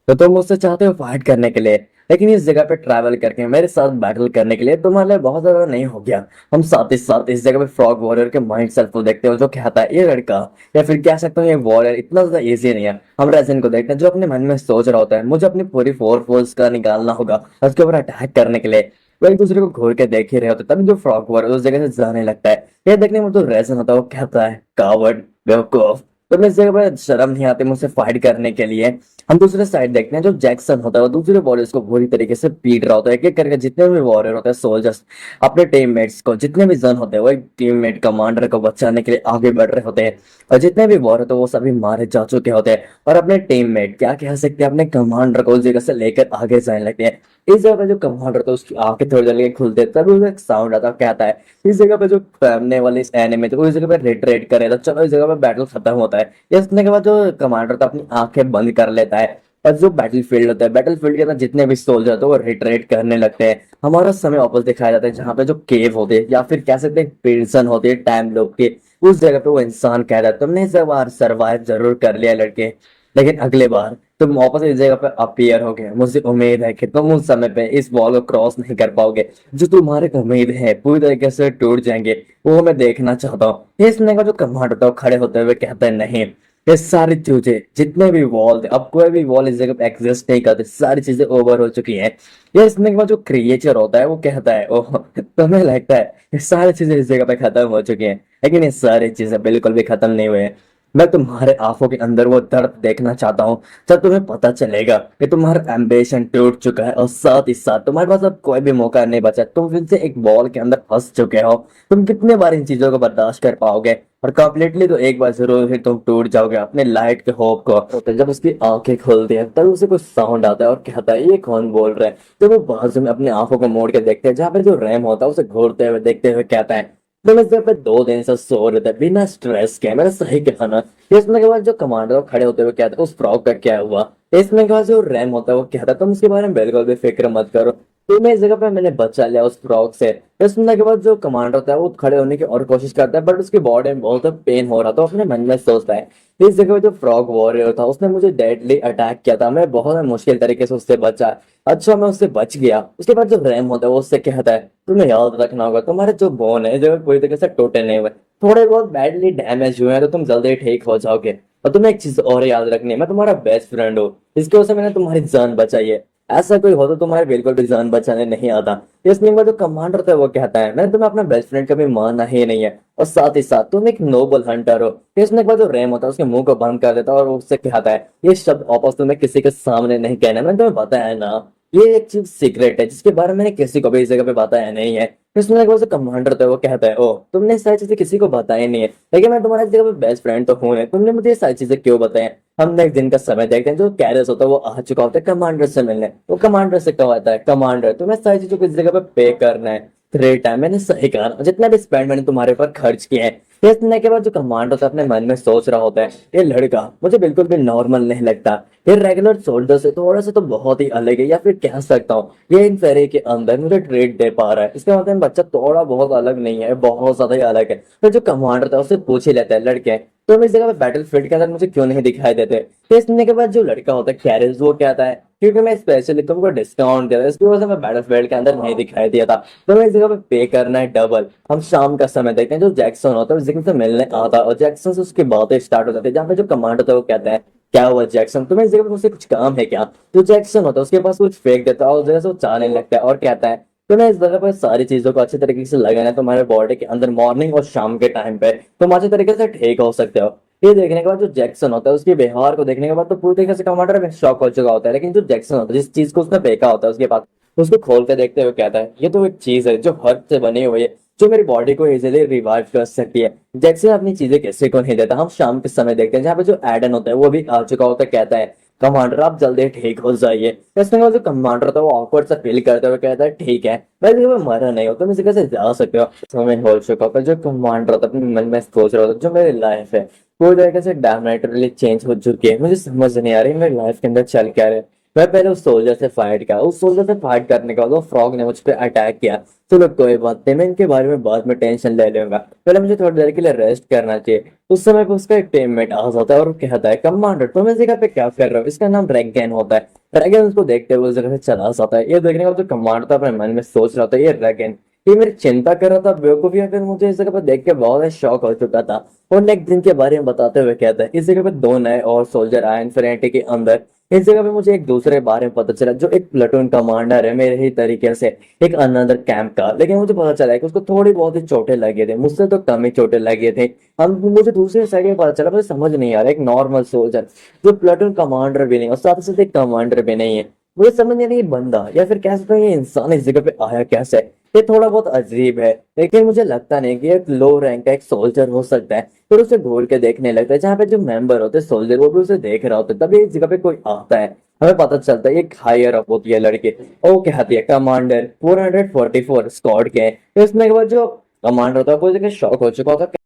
तो तुम मुझसे चाहते हो फाइट करने के लिए, लेकिन इस जगह पे ट्रैवल करके मेरे साथ बैटल करने के लिए तुम्हारे लिए बहुत ज्यादा नहीं हो गया। हम साथ ही साथ इस जगह पे फ्रॉग वॉरियर के माइंड सेल्फ को देखते हो जो कहता है ये लड़का या फिर कह सकते हो ये वॉरियर इतना ज्यादा इजी नहीं है। हम रेजन को देखते हैं जो अपने मन में सोच रहा होता है मुझे अपनी पूरी फोर्स का निकालना होगा उसके ऊपर अटैक करने के लिए। वो एक दूसरे को घूर के देख ही रहे होते तभी जो फ्रॉग वॉरियर उस जगह से जाने लगता है। ये देखने में जो रेजन होता है वो कहता है कावर्ड बेवकूफ, तुम्हें इस जगह पर शर्म नहीं आती मुझसे फाइट करने के लिए। हम दूसरे साइड देखते हैं जो जैक्सन होता है वो दूसरे वॉरियर्स को बुरी तरीके से पीट रहा होता है। एक एक करके जितने भी वॉरियर होते हैं सोल्जर्स अपने टीममेट्स को, जितने भी जन होते हैं वो एक टीममेट कमांडर को बचाने के लिए आगे बढ़ रहे होते हैं, और जितने भी वॉरियर होते हैं वो सभी मारे जा चुके होते हैं और अपने टीममेट क्या कह सकते हैं अपने कमांडर को उस जगह से लेकर आगे जाने लगते हैं। इस जगह पे जो कमांडर होता है उसकी आंखें थोड़ी देर के खुलते हैं, तभी उसे एक साउंड आता है कहता है इस जगह पे जो सामने वाले इस एनिमी थे वो इस जगह पे रिट्रेट करे, तो चलो इस जगह पे बैटल खत्म होता है। ये सुनने के बाद जो कमांडर था अपनी आंखें बंद कर लेता है, और जो बैटलफील्ड होता है बैटलफील्ड के अंदर जितने भी सोल्जर होते हैं वो रिट्रेट करने लगते हैं। हमारा समय वापस दिखाया जाता है जहाँ पे जो केव होते हैं या फिर कह सकते हैं प्रिजन होती है टाइम लूप के, उस जगह पे वो इंसान कह रहा है तुमने इस बार सर्वाइव जरूर कर लिया लड़के, लेकिन अगले बार तुम वापस इस जगह पे अपीयर हो गए, मुझे उम्मीद है कि तुम उस समय पे इस वॉल को क्रॉस नहीं कर पाओगे, जो तुम्हारे उम्मीद है पूरी तरीके से टूट जाएंगे, वो मैं देखना चाहता हूँ। ये सुनने का जो कमांडर होता है वो खड़े होते हुए कहता है नहीं, ये सारी चीजें जितने भी वॉल थे, अब कोई भी वॉल इस जगह पे एग्जिस्ट नहीं करते, सारी चीजें ओवर हो चुकी हैं। ये इसमें के बाद जो क्रिएचर होता है वो कहता है, ओह तुम्हें लगता है ये सारी चीजें इस जगह पे खत्म हो चुकी हैं, लेकिन ये सारी चीजें बिल्कुल भी खत्म नहीं हुए हैं। मैं तुम्हारे आंखों के अंदर वो दर्द देखना चाहता हूँ, जब तुम्हें पता चलेगा कि तुम्हारा एम्बिशन टूट चुका है और साथ ही साथ तुम्हारे पास अब कोई भी मौका नहीं बचा, तुम फिर से एक बॉल के अंदर फंस चुके हो। तुम कितने बार इन चीजों को बर्दाश्त कर पाओगे? और कंप्लीटली तो एक बार जरूर फिर तुम टूट जाओगे अपने लाइट के होप को। तो जब उसकी आंखें खुलती है तब उसे कुछ साउंड आता है और कहता है, ये कौन बोल रहा है? जब वो बाजू में अपनी आंखों को मोड़ के देखते हैं, जहाँ पे जो रैम होता है उसे घूरते हुए देखते हुए कहता है, तो मैं इस पे 2 दिन से सो रहे थे बिना स्ट्रेस के, मैंने सही कहा ना? इसमें के बाद जो कमांडर खड़े होते हुए कहते हैं, उस फ्रॉक का क्या हुआ? इसमें के बाद जो रैम होता है वो कहता है, तुम उसके बारे में बिल्कुल भी फिक्र मत करो, तुम्हें इस जगह पे मैंने बचा लिया उस फ्रॉक से। ये सुनने के बाद जो कमांडर होता है वो खड़े होने की और कोशिश करता है, बट उसकी बॉडी में बहुत पेन हो रहा था। अपने मन में सोचता है, इस जगह पे जो फ्रॉग वॉरियर था उसने मुझे डेडली अटैक किया था, मैं बहुत मुश्किल तरीके से उससे बचा। अच्छा मैं उससे बच गया। उसके बाद जो रैम होता है वो उससे कहता है, तुम्हें याद रखना होगा तुम्हारे जो बोन है जो पूरी तरीके से टूटे नहीं हुए, थोड़े बहुत बैडली डैमेज हुए हैं, तो तुम जल्दी ठीक हो जाओगे। और तुम्हें एक चीज और याद रखनी है, मैं तुम्हारा बेस्ट फ्रेंड हूँ, इसकी वजह से मैंने तुम्हारी जान बचाई है। ऐसा कोई हो तो तुम्हारे बिल्कुल भी जान बचाने नहीं आता। इसलिए वो जो कमांडर था वो कहता है, मैंने तुम्हें अपना बेस्ट फ्रेंड कभी माना ही नहीं है, और साथ ही साथ तुम एक नोबल हंटर हो। इसने के बाद जो रैम होता है उसके मुंह को बंद कर देता है और वो उससे कहता है, ये शब्द वापस तुम्हें किसी के सामने नहीं कहना, मैंने तुम्हें बताया ना, ये एक चीज सीक्रेट है जिसके बारे में मैंने किसी को भी इस जगह पे बताया नहीं है। इसने के बाद जो कमांडर था वो कहता है, ओ तुमने सारी चीजें किसी को बताई नहीं है, लेकिन मैं तुम्हारी इस जगह पे बेस्ट फ्रेंड तो हूं, तुमने मुझे ये सारी चीजें क्यों बताई? हम नेक्स्ट दिन का समय देखते हैं, जो कैरियस होता है वो आ चुका होता है कमांडर से मिलने। वो कमांडर से कहता है, कमांडर तुम्हें सारी चीजों को इस जगह पे पे करना है 3 टाइम, मैंने सही कहा ना? जितना भी स्पेंड मैंने तुम्हारे ऊपर खर्च किए हैं। ये सुनने के बाद जो कमांडर होता है अपने मन में सोच रहा होता है, ये लड़का मुझे बिल्कुल भी नॉर्मल नहीं लगता, ये रेगुलर सोल्जर से थोड़ा सा तो बहुत ही अलग है, या फिर कह सकता हूँ ये इन फेरे के अंदर मुझे ट्रेड दे पा रहा है, इसका मतलब बच्चा थोड़ा बहुत अलग नहीं है, बहुत ज्यादा ही अलग है। फिर जो कमांडर था उससे पूछ ही लेता है, लड़के तुम इस जगह पे बैटल फील्ड के अंदर मुझे क्यों नहीं दिखाई देते? तो इस सुनने के बाद जो लड़का होता है कैरिस वो कहता है, क्योंकि मैं स्पेशली तुमको डिस्काउंट दे रहा इसकी वजह से मैं बैटल फील्ड के अंदर नहीं दिखाई दिया था। तो मैं इस जगह पे पे करना है डबल। हम शाम का समय देखते हैं, जो जैक्सन होता है उस जगह से मिलने आता है और जैक्सन से उसकी बातें स्टार्ट हो जाती है, जहाँ पे जो कमांडर होता है वो कहता है, क्या हुआ जैक्सन, तुम्हें इस जगह पे मुझसे कुछ काम है क्या? जो जैक्सन होता है उसके पास कुछ फेंक देता है और उस जगह से वो चाहने लगता है और कहता है, तुम्हें इस जगह पर सारी चीजों को अच्छे तरीके से लगाना है तुम्हारे बॉडी के अंदर, मॉर्निंग और शाम के टाइम पे तुम अच्छे तरीके से ठीक हो सकते हो। ये देखने के बाद जो जैक्सन होता है उसके व्यवहार को देखने के बाद तो पूरी तरीके से टमाटर में शॉक हो चुका होता है, लेकिन जो जैक्सन होता है जिस चीज को उसने फेंका होता है उसके पास, उसको खोल के देखते हुए कहता है, ये तो एक चीज है जो हर्ट से बनी हुई है, जो मेरी बॉडी को इजीली रिवाइव कर सकती है। जैक्सन अपनी चीजें किसी को नहीं देता। हम शाम के समय देखते हैं जहाँ पे जो एडन होता है वो भी आ चुका होता है, कहता है, कमांडर आप जल्दी ठीक हो जाइए। इसमें वो जो कमांडर था वो ऑकवर्ड सा फील करते हुए कहता है, ठीक है मैं देखो मरा नहीं हो, तुम इसी कैसे जा सकते हो? समय हो चुका होता है। जो कमांडर था अपने मन में सोच रहा था, जो मेरी लाइफ है पूरी तरीके से डायमेट्रली चेंज हो चुकी है, मुझे समझ नहीं आ रही मेरी लाइफ के अंदर चल क्या रहा है। मैं पहले उस सोल्जर से फाइट किया, उस सोल्जर से फाइट करने के बाद वो फ्रॉग ने मुझ पर अटैक किया। चलो कोई बात नहीं, मैं इनके बारे में बाद में टेंशन ले लूंगा, पहले मुझे थोड़ी देर के लिए रेस्ट करना चाहिए। उस समय पे उसका एक टीममेट आ जाता है और वो कहता है, कमांडर तुम इस जगह पे क्या कर रहे हो? इसका नाम रैगन होता है। रैगन उसको देखते हुए उस जगह से चला जाता है। ये देखने का जो कमांडर था अपने मन में सोच रहा था, ये रैगन ये मेरी चिंता कर रहा था बेवकूफी, या फिर मुझे इस जगह पर देख के बहुत शौक हो चुका था। और नेक्स्ट दिन के बारे में बताते हुए कहता है, इस जगह पे 2 नए और सोल्जर आए इन्फिनिटी के अंदर। इस जगह पे मुझे एक दूसरे बारे में पता चला, जो एक प्लेटून कमांडर है मेरे ही तरीके से, एक अनदर कैंप का, लेकिन मुझे पता चला है कि उसको थोड़ी बहुत ही चोटें लगी थी, मुझसे तो कम ही चोटें लगी थी। हम मुझे दूसरे साइड में पता चला, मुझे समझ नहीं आ रहा, एक नॉर्मल सोल्जर जो प्लेटून कमांडर भी नहीं और साथ ही साथ एक कमांडर भी नहीं है, मुझे समझ नहीं आ रहा ये बंदा या फिर कह सकते हैं ये इंसान इस जगह पे आया कैसे? ये थोड़ा बहुत अजीब है, लेकिन मुझे लगता नहीं कि एक लो रैंक का एक सोल्जर हो सकता है। फिर उसे घूर के देखने लगता है, जहाँ पे जो मेंबर होते हैं सोल्जर वो भी उसे देख रहा होता है, तभी इस जगह पे कोई आता है। हमें पता चलता है एक हायर अप होती है लड़की, वो कहती है, कमांडर 444 स्क्वाड के हैं। तो इसमें के बाद जो कमांडर होता है वो जगह शॉक हो चुका होता है,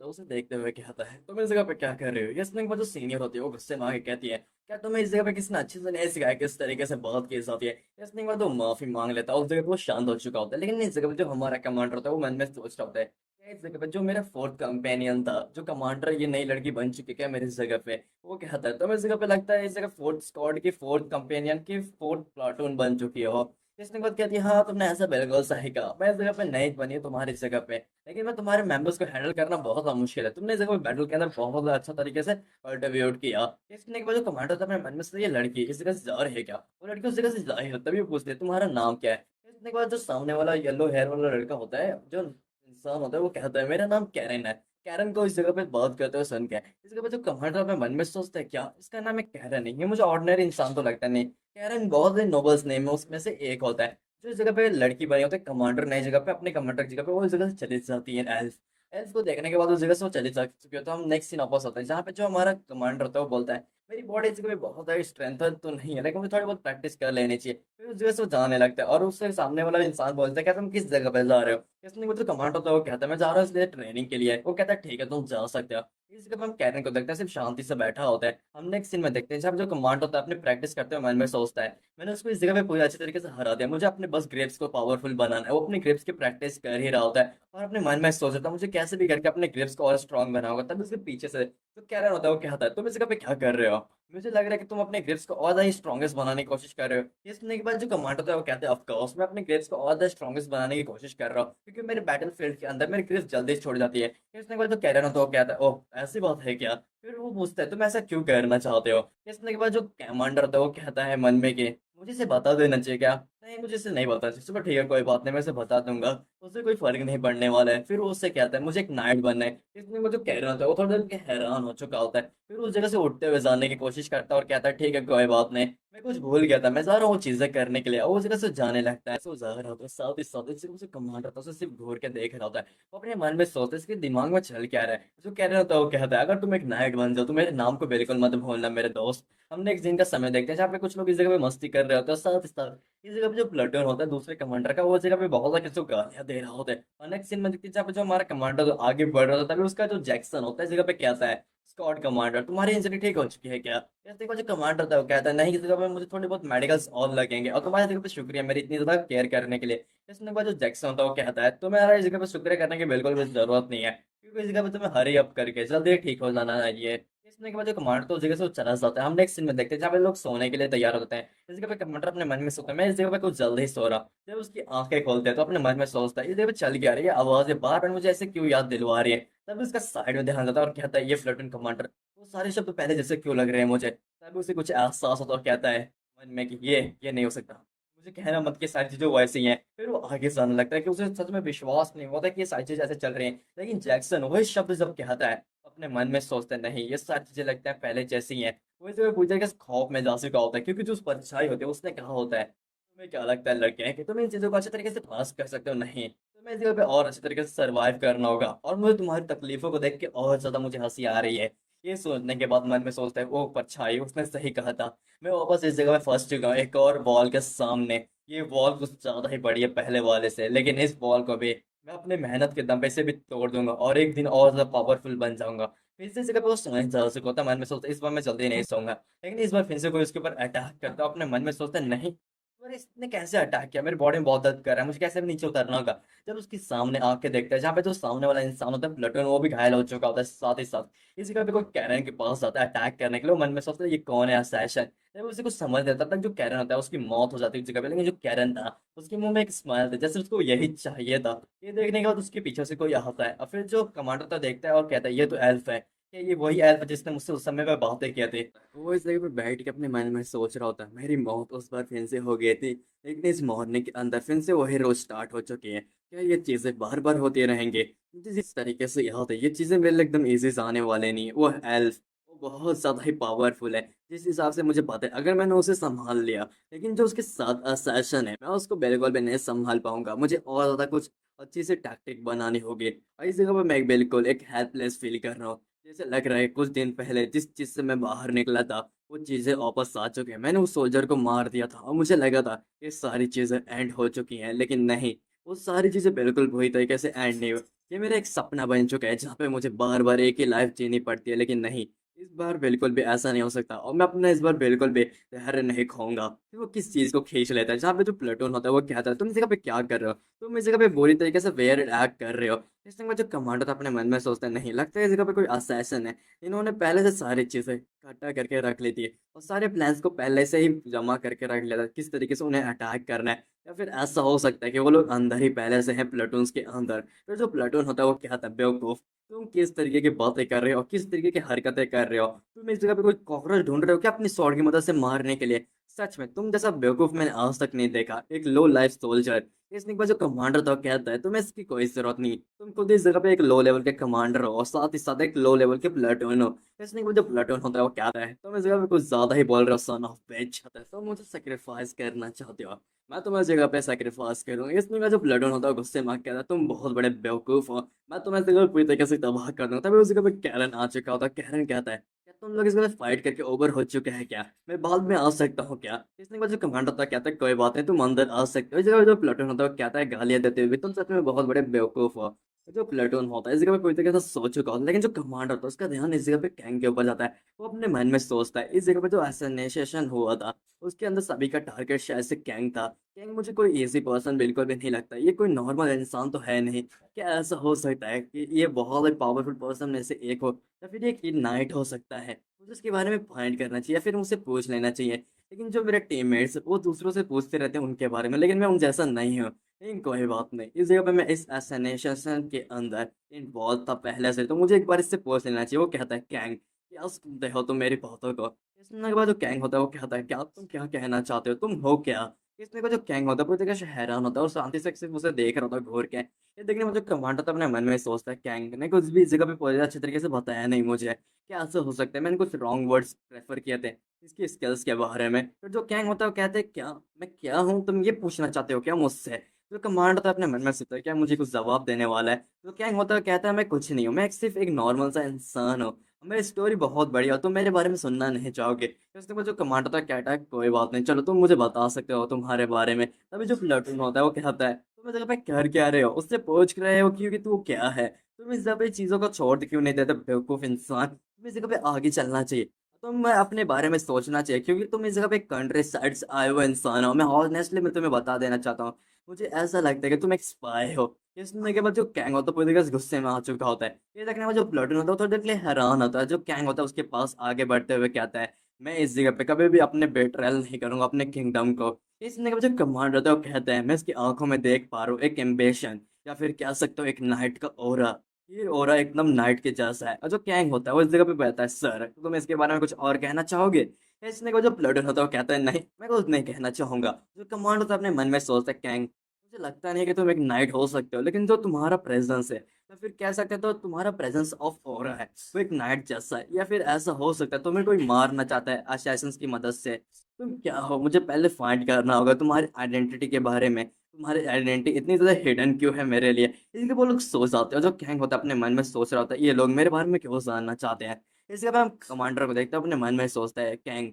तो उसे देखते हुए कहता है, तुम इस जगह पे क्या कर रहे हो? ये सुनने के बाद जो सीनियर होती है वो गुस्से में आके कहती है, क्या तुम्हें इस जगह पे किसी ने अच्छे से नहीं सिखाया किस तरीके से बात की जाती है? ये सुनने के बाद वो माफी मांग लेता है, उस जगह पे वो शांत हो चुका होता है। लेकिन इस जगह पे जो हमारा कमांडर होता है वो मन में सोच रहा होता है, क्या इस जगह पे जो मेरा फोर्थ कंपेनियन था, जो कमांडर ये नई लड़की बन चुकी है, क्या मेरी इस जगह पे? वो कहता है, तुम्हें इस जगह पे लगता है इस जगह फोर्थ स्क्वाड की फोर्थ कंपेनियन की फोर्थ प्लाटून बन चुकी हो। इसने के बाद कहती है हाँ तुमने ऐसा बिल्कुल सही कहा, मैं इस जगह पे नहीं बनी हूँ तुम्हारी जगह पे, लेकिन मैं तुम्हारे मेंबर्स को हैंडल करना बहुत ज़्यादा मुश्किल है, तुमने इस जगह पे बैटल के अंदर बहुत ज़्यादा अच्छा तरीके से कंट्रीब्यूट किया। इसने के बाद जो कमांडर था अपने मन में से, ये लड़की इस जगह से जा रही है क्या, वो लड़की उस जगह से जा रही है, तभी वो पूछते हैं तुम्हारा नाम क्या है। इसने के बाद जो सामने वाला येलो हेयर वाला लड़का होता है, जो इंसान होता है, वो कहता है मेरा नाम कैरन है। कैरन को इस जगह पे बात करते हुए सुन के इस जगह पे जो कमांडर अपने मन में सोचता है क्या इसका नाम है कैरन है, ये मुझे ऑर्डिनरी इंसान तो लगता नहीं, कैरन बहुत ही नोबल्स नेम है उसमें से एक होता है। जो इस जगह पे लड़की बनी होती है कमांडर नई जगह पे, अपने कमांडर की जगह पे वो इस जगह से चली जाती है एल्फ। एल्फ को देखने के बाद उस जगह से वो चली जा चुकी होती है। हम नेक्स्ट सीन वापस होता है जहाँ पे जो हमारा कमांडर होता है वो बोलता है मेरी बॉडी इस जगह पे बहुत सारी स्ट्रेंथ तो नहीं है, लेकिन मुझे थोड़ी बहुत प्रैक्टिस कर लेनी चाहिए। फिर उस जगह से वो जाने लगता है और उससे सामने वाला इंसान बोलता है क्या तुम किस जगह पे जा रहे हो। इसने वो जो कमांडर होता है वो कहता है मैं जा रहा हूँ इसलिए ट्रेनिंग के लिए। वो कहता है ठीक है तुम जा सकते हो। इस जगह पे हम कैरन को देखते हैं सिर्फ शांति से बैठा होता है। हम नेक्स्ट सीन में देखते हैं जहाँ पे जो कमांडर होता है अपनी प्रैक्टिस करते हुए मन में सोचता है मैंने उसको इस जगह पे पूरी अच्छी तरीके से हरा दिया, मुझे अपने बस ग्रेप्स को पावरफुल बनाना है। वो अपने ग्रेप्स की प्रैक्टिस कर ही रहा होता है और अपने मन में सोच रहा था मुझे कैसे भी करके अपने ग्रेप्स को और स्ट्रॉन्ग बनाऊंगा। तब उसके पीछे से तो कह रहा होता है, वो कहता है तुम इस जगह पे क्या कर रहे हो, मुझे लग रहा है कि तुम अपने ग्रिप्स को और ज्यादा स्ट्रॉन्गेस्ट बनाने की कोशिश कर रहे हो। ये सुनने के बाद जो कमांडर होता है वो कहते हैं ऑफ कोर्स मैं अपने ग्रिप्स को और ज्यादा स्ट्रॉन्गेस्ट बनाने की कोशिश कर रहा हूँ, क्योंकि मेरे बैटल फील्ड के अंदर मेरी ग्रिप्स जल्दी छोड़ जाती है। ये सुनने के बाद जो कैरन होता है वो कहता है ओह ऐसी बात है क्या। फिर वो पूछता है तुम ऐसा क्यों करना चाहते हो। ये सुनने के बाद जो कमांडर होता है वो कहता है मन में कि मुझे इसे बता देना चाहिए क्या, नहीं मुझे इसे नहीं बता चाहिए, चलो ठीक है कोई बात नहीं मैं इसे बता दूंगा, उससे कोई फर्क नहीं पड़ने वाला है। फिर वो उससे कहता है मुझे एक नाइट बनना है। इसमें वो जो कैरन होता है वो थोड़ा देर के हैरान हो चुका होता है, फिर उस जगह से उठते हुए जाने की कोशिश करता है और कहता है ठीक है कोई बात नहीं मैं कुछ भूल गया था, मैं जा रहा हूँ चीजें करने के लिए। और उस जगह से जाने लगता है, ऐसे वो जा रहा होता है साथ ही साथ इस जगह से कमांड होता है उसे सिर्फ घूर के देख रहा होता है। वो अपने मन में सोचता है इसके दिमाग में चल क्या रहा है। जो कह रहा होता है वो कहता है अगर तुम एक नायक बन जाओ तो मेरे नाम को बिल्कुल मत भूलना मेरे दोस्त। हमने एक दिन का समय देखते हैं जहाँ पे कुछ लोग इस जगह पे मस्ती कर रहे होते हैं, साथ ही साथ इस जगह पे जो प्लेटून होता है दूसरे कमांडर का वो इस जगह पे बहुत सारे किसी को गालियां दे रहा होता है। और नेक्स्ट सीन में देखते हैं जहाँ पे जो हमारा कमांडर जो आगे बढ़ रहा था तभी उसका जो जैक्सन होता है इस जगह पे कहता है स्कॉट कमांडर तुम्हारी इंजरी ठीक हो चुकी है क्या। इस देखो जो कमांडर था वो कहता है नहीं इस जगह पे मुझे थोड़ी बहुत मेडिकल्स और लगेंगे और तुम्हारी जगह पे शुक्रिया मेरी इतनी ज्यादा केयर करने के लिए। इसने बाद जो जैक्सन होता है वो कहता है तुम्हारा इस जगह पे शुक्रिया करने की बिल्कुल भी जरूरत नहीं है, क्योंकि इस जगह पे तुम्हें हरी अप करके जल्दी ठीक हो जाना चाहिए। इसने के बाद जो कमांडर तो उस जगह से वो चला जाता है। हम नेक्स्ट सीन में देखते हैं जहाँ पे लोग सोने के लिए तैयार होते हैं। इस जगह पे कमांडर अपने मन में सोचता है मैं इस जगह पे कुछ जल्द ही सो रहा। जब उसकी आंखें खोलते हैं तो अपने मन में सोचता है इस जगह पे चल गया रही है आवाज है बार बार मुझे ऐसे क्यों याद दिलवा रही है। तब उसका साइड में ध्यान जाता है और कहता है ये प्लेटून कमांडर वो सारे शब्द पहले जैसे क्यों लग रहे हैं मुझे। तब उसे कुछ एहसास होता है और कहता है मन में कि ये नहीं हो सकता, मुझे कहना मत कि सारी चीजें वैसी हैं। फिर वो आगे जाने लगता है कि उसे सच में विश्वास नहीं होता कि ये सारी चीजें ऐसे चल रही हैं। लेकिन जैक्सन वही शब्द जब कहता है अपने मन में सोचते हैं नहीं ये सारी चीजें लगता है पहले जैसी हैं। वो इसे पूछा कि खौफ में जा चुका होता है क्योंकि जो उस परछाई होती है उसने कहा होता है तुम्हें क्या लगता है लड़के कि तुम इन चीजों को अच्छे तरीके से पास कर सकते हो, नहीं तुम्हें इस जगह पे और अच्छे तरीके से सर्वाइव करना होगा। और मुझे तुम्हारी तकलीफों को देख के और ज्यादा मुझे हंसी आ रही है। ये सोचने के बाद मन में सोचता है वो परछाई उसने सही कहा था, मैं वापस इस जगह में फंस चुका हूँ एक और वॉल के सामने। ये वॉल कुछ ज्यादा ही बड़ी है पहले वाले से, लेकिन इस वॉल को भी मैं अपने मेहनत के दम पे इसे भी तोड़ दूंगा और एक दिन और ज्यादा पावरफुल बन जाऊंगा। फिर से इस जगह पे वो सोने जा चुका होता है। मन में सोचता है इस बार मैं जल्दी नहीं सोऊंगा, लेकिन इस बार फिर से कोई उसके ऊपर अटैक करता है। अपने मन में सोचता है नहीं अरे इसने कैसे अटैक किया, मेरे बॉडी में बहुत दर्द कर रहा है, मुझे कैसे भी नीचे उतरना होगा। जब उसके सामने आके देखता है जहाँ पे जो सामने वाला इंसान होता है प्लेटून वो भी घायल हो चुका होता है साथ ही साथ। इसी जगह पे कोई कैरन के पास जाता है अटैक करने के लिए। वो मन में सोचता है ये कौन है असैशन। जब उसे कुछ समझ नहीं आता तब तक जो कैरन होता है उसकी मौत हो जाती है उस जगह पे। लेकिन जो कैरन था उसके मुंह में एक स्माइल थी जैसे उसको यही चाहिए था। ये देखने के बाद उसके पीछे से कोई आता है और फिर जो कमांडर था देखता है और कहता है ये तो एल्फ है, क्या ये वही एल्फ जिसने मुझसे उस समय पे बातें किए थे। वो इस जगह पे बैठ के अपने मन में सोच रहा होता है मेरी मौत उस बार फिर से हो गई थी, लेकिन इस मोहल्ले के अंदर फिर से वही रोज स्टार्ट हो चुकी है। क्या ये चीजें बार बार होती रहेंगे। मुझे जिस तरीके से याद है ये चीजें मेरे लिए एकदम इजी से आने वाले नहीं है। वो एल्फ वो बहुत ज्यादा ही पावरफुल है जिस हिसाब से मुझे पता है अगर मैंने उसे संभाल लिया, लेकिन जो उसके साथ असैशन है मैं उसको बिल्कुल भी नहीं संभाल पाऊंगा। मुझे और ज्यादा कुछ अच्छी से टैक्टिक बनानी होगी। और इस जगह पर मैं बिल्कुल एक हेल्पलेस फील कर रहा हूँ। जैसे लग रहा है कुछ दिन पहले जिस चीज से मैं बाहर निकला था वो चीजें वापस आ चुकी हैं। मैंने उस सोल्जर को मार दिया था और मुझे लगा था ये सारी चीजें एंड हो चुकी हैं, लेकिन नहीं वो सारी चीजें बिल्कुल बुरी तरीके से एंड नहीं हुई। ये मेरा एक सपना बन चुका है जहाँ पे मुझे बार बार एक ही लाइफ जीनी पड़ती है, लेकिन नहीं इस बार बिल्कुल भी ऐसा नहीं हो सकता और मैं अपना इस बार बिल्कुल भी धैर्य नहीं खोऊंगा। फिर वो किस चीज को खींच लेता है जहाँ पे जो प्लेटून होता है वो कहता है तुम इस जगह पे क्या कर रहे हो, तुम इस जगह पे बुरी तरीके से वेयर एक्ट कर रहे हो। इसलिए मैं जो कमांडर था अपने मन में सोचता है नहीं लगता है इस जगह पे कोई असैसन है। इन्होंने पहले से सारी चीजें इकट्ठा करके रख ली थी और सारे प्लान्स को पहले से ही जमा करके रख लिया था किस तरीके से उन्हें अटैक करना है। या फिर ऐसा हो सकता है कि वो लोग अंदर ही पहले से हैं प्लेटून्स के अंदर। फिर जो प्लेटून होता है वो कहता है बेवकूफ, तुम किस तरीके की बातें कर रहे हो, किस तरीके की हरकतें कर रहे हो, तुम इस जगह पे कोई कॉकरोच ढूंढ रहे हो क्या अपनी स्वॉर्ड की मदद से मारने के लिए? सच में तुम जैसा बेवकूफ मैंने आज तक नहीं देखा, एक लो लाइफ सोल्जर। इसने के बाद जो कमांडर था वो कहता है तुम्हें इसकी कोई जरूरत नहीं, तुम खुद इस जगह पे एक लो लेवल के कमांडर हो और साथ ही साथ एक लो लेवल के प्लेटून हो। इसने के बाद जो प्लेटून होता है वो कहता है तुम इस जगह पे कुछ ज्यादा ही बोल रहे हो सन ऑफ बिच, तुम मुझे सेक्रीफाइस करना चाहते हो, मैं तुम्हें जगह पे सेक्रीफाइस करूंगा। इसमें का जो प्लेटून होता है गुस्से में कहता है तुम बहुत बड़े बेवकूफ हो, मैं तुम्हें जगह पूरी तरीके से तबाह कर दूंगा। तभी उस जगह पे कैरन आ चुका होता है। कैरन कहता है क्या तुम लोग इस जगह फाइट करके ओवर हो चुके हैं क्या, मैं बाद में आ सकता हूँ क्या? इसने के बाद जो कमांडर होता है कहता है कोई बात नहीं, तुम अंदर आ सकते हो। इस जगह पे जो प्लेटून होता है वो कहता है गालियां देते हुए तुम सच में बहुत बड़े बेवकूफ हो। जो प्लेटून होता है इस जगह पे पूरी तरीके से सो चुका होता है, लेकिन जो कमांडर होता है उसका ध्यान इस जगह पे कैंग के ऊपर जाता है। वो अपने मन में सोचता है इस जगह पे जो एसेसिनेशन हुआ था उसके अंदर सभी का टारगेट शायद से कैंग था। कैंग मुझे कोई इजी पर्सन बिल्कुल भी नहीं लगता, ये कोई नॉर्मल इंसान तो है नहीं। क्या ऐसा हो सकता है कि ये बहुत ही पावरफुल पर्सन में से एक हो, या फिर ये एक नाइट हो सकता है? मुझे उसके बारे में फाइंड करना चाहिए या फिर मुझसे पूछ लेना चाहिए। लेकिन जो मेरे टीममेट्स वो दूसरों से पूछते रहते हैं उनके बारे में, लेकिन मैं उन जैसा नहीं हूँ। लेकिन कोई बात नहीं, इस जगह पे मैं इस एसेसिनेशन के अंदर इन्वॉल्व था पहले से, तो मुझे एक बार इससे पूछ लेना चाहिए। वो कहता है कैंग क्या सुनते हो तुम मेरी बातों को? ये सुनने के बाद जो कैंग होता है वो कहता है क्या तुम क्या कहना चाहते हो, तुम हो क्या? इसने को जो कैंग होता है पूरी तरीके से हैरान होता है और शांति से सिर्फ उसे देख रहा होता है घूर के। ये देखने में जो कमांडर था अपने मन में सोचता है कैंग ने कुछ भी इस जगह पे पूरी अच्छे तरीके से बताया नहीं मुझे, क्या ऐसा हो सकता है मैंने कुछ रॉन्ग वर्ड्स प्रेफर किए थे इसकी स्किल्स के बारे में? फिर जो कैंग होता है वो कहते हैं क्या मैं क्या हूँ, तुम ये पूछना चाहते हो क्या मुझसे? जो कमांडर था अपने मन में सोचता है क्या मुझे कुछ जवाब देने वाला है? तो कैंग होता है कहता है मैं कुछ नहीं हूँ, मैं सिर्फ एक नॉर्मल सा इंसान हूँ, मेरी स्टोरी बहुत बढ़िया, तुम मेरे बारे में सुनना नहीं चाहोगे? तो उसके बाद जो कमांडर था कहता है कोई बात नहीं, चलो तुम मुझे बता सकते हो तुम्हारे बारे में। तभी जो प्लेटून होता है वो कहता है तुम इस जगह पे कर क्या रहे हो, उससे पूछ रहे हो क्योंकि तू क्या है, तुम इस जगह पे चीजों को छोड़ क्यों नहीं देते बेवकूफ इंसान, तुम इस जगह पे आगे चलना चाहिए, तुम अपने बारे में सोचना चाहिए क्योंकि तुम इस जगह पे कंट्री साइड से आए हुए इंसान हो। मैं ऑनेस्टली मैं तुम्हें बता देना चाहता हूँ, मुझे ऐसा लगता है कि तुम एक स्पाई हो। ये सुनने के बाद जो कैंग होता है पूरी तरीके से गुस्से में आ चुका होता है। ये देखने में जो प्लेटून होता है वो थोड़ी देर के लिए हैरान होता है। जो कैंग होता है उसके पास आगे बढ़ते हुए कहता है मैं इस जगह पे कभी भी अपने बेट्रेल नहीं करूंगा अपने किंगडम को। ये सुनने के बाद जो कमांडर होता है वो कहता है मैं इसकी आंखों में देख पा रहा हूँ एक एम्बिशन, या फिर कह सकते हो एक नाइट का ओरा। ये ओरा एकदम नाइट के जैसा है। और जो कैंग होता है वो इस जगह पे बैठता है सर तो तुम इसके बारे में कुछ और कहना चाहोगे? इसने को जो प्लेटून होता है वो कहता है नहीं मैं कुछ नहीं कहना चाहूंगा। जो कमांडर होता है अपने मन में सोचता है कैंग मुझे लगता नहीं कि तुम एक नाइट हो सकते हो, लेकिन जो तुम्हारा प्रेजेंस है या फिर कह सकते हो तो तुम्हारा प्रेजेंस ऑफ ऑरा है वो एक नाइट जैसा है। या फिर ऐसा हो सकता है तुम्हें कोई मारना चाहता है असैसिन्स की मदद से। तुम क्या हो मुझे पहले फाइंड करना होगा तुम्हारी आइडेंटिटी के बारे में, तुम्हारी आइडेंटिटी इतनी ज्यादा हिडन क्यों है मेरे लिए? इसलिए वो लोग सोच जाते हो। जो कैंग होता है अपने मन में सोच रहा होता है ये लोग मेरे बारे में क्यों जानना चाहते हैं। इसलिए अब हम कमांडर को देखते हैं अपने मन में सोचता है कैंग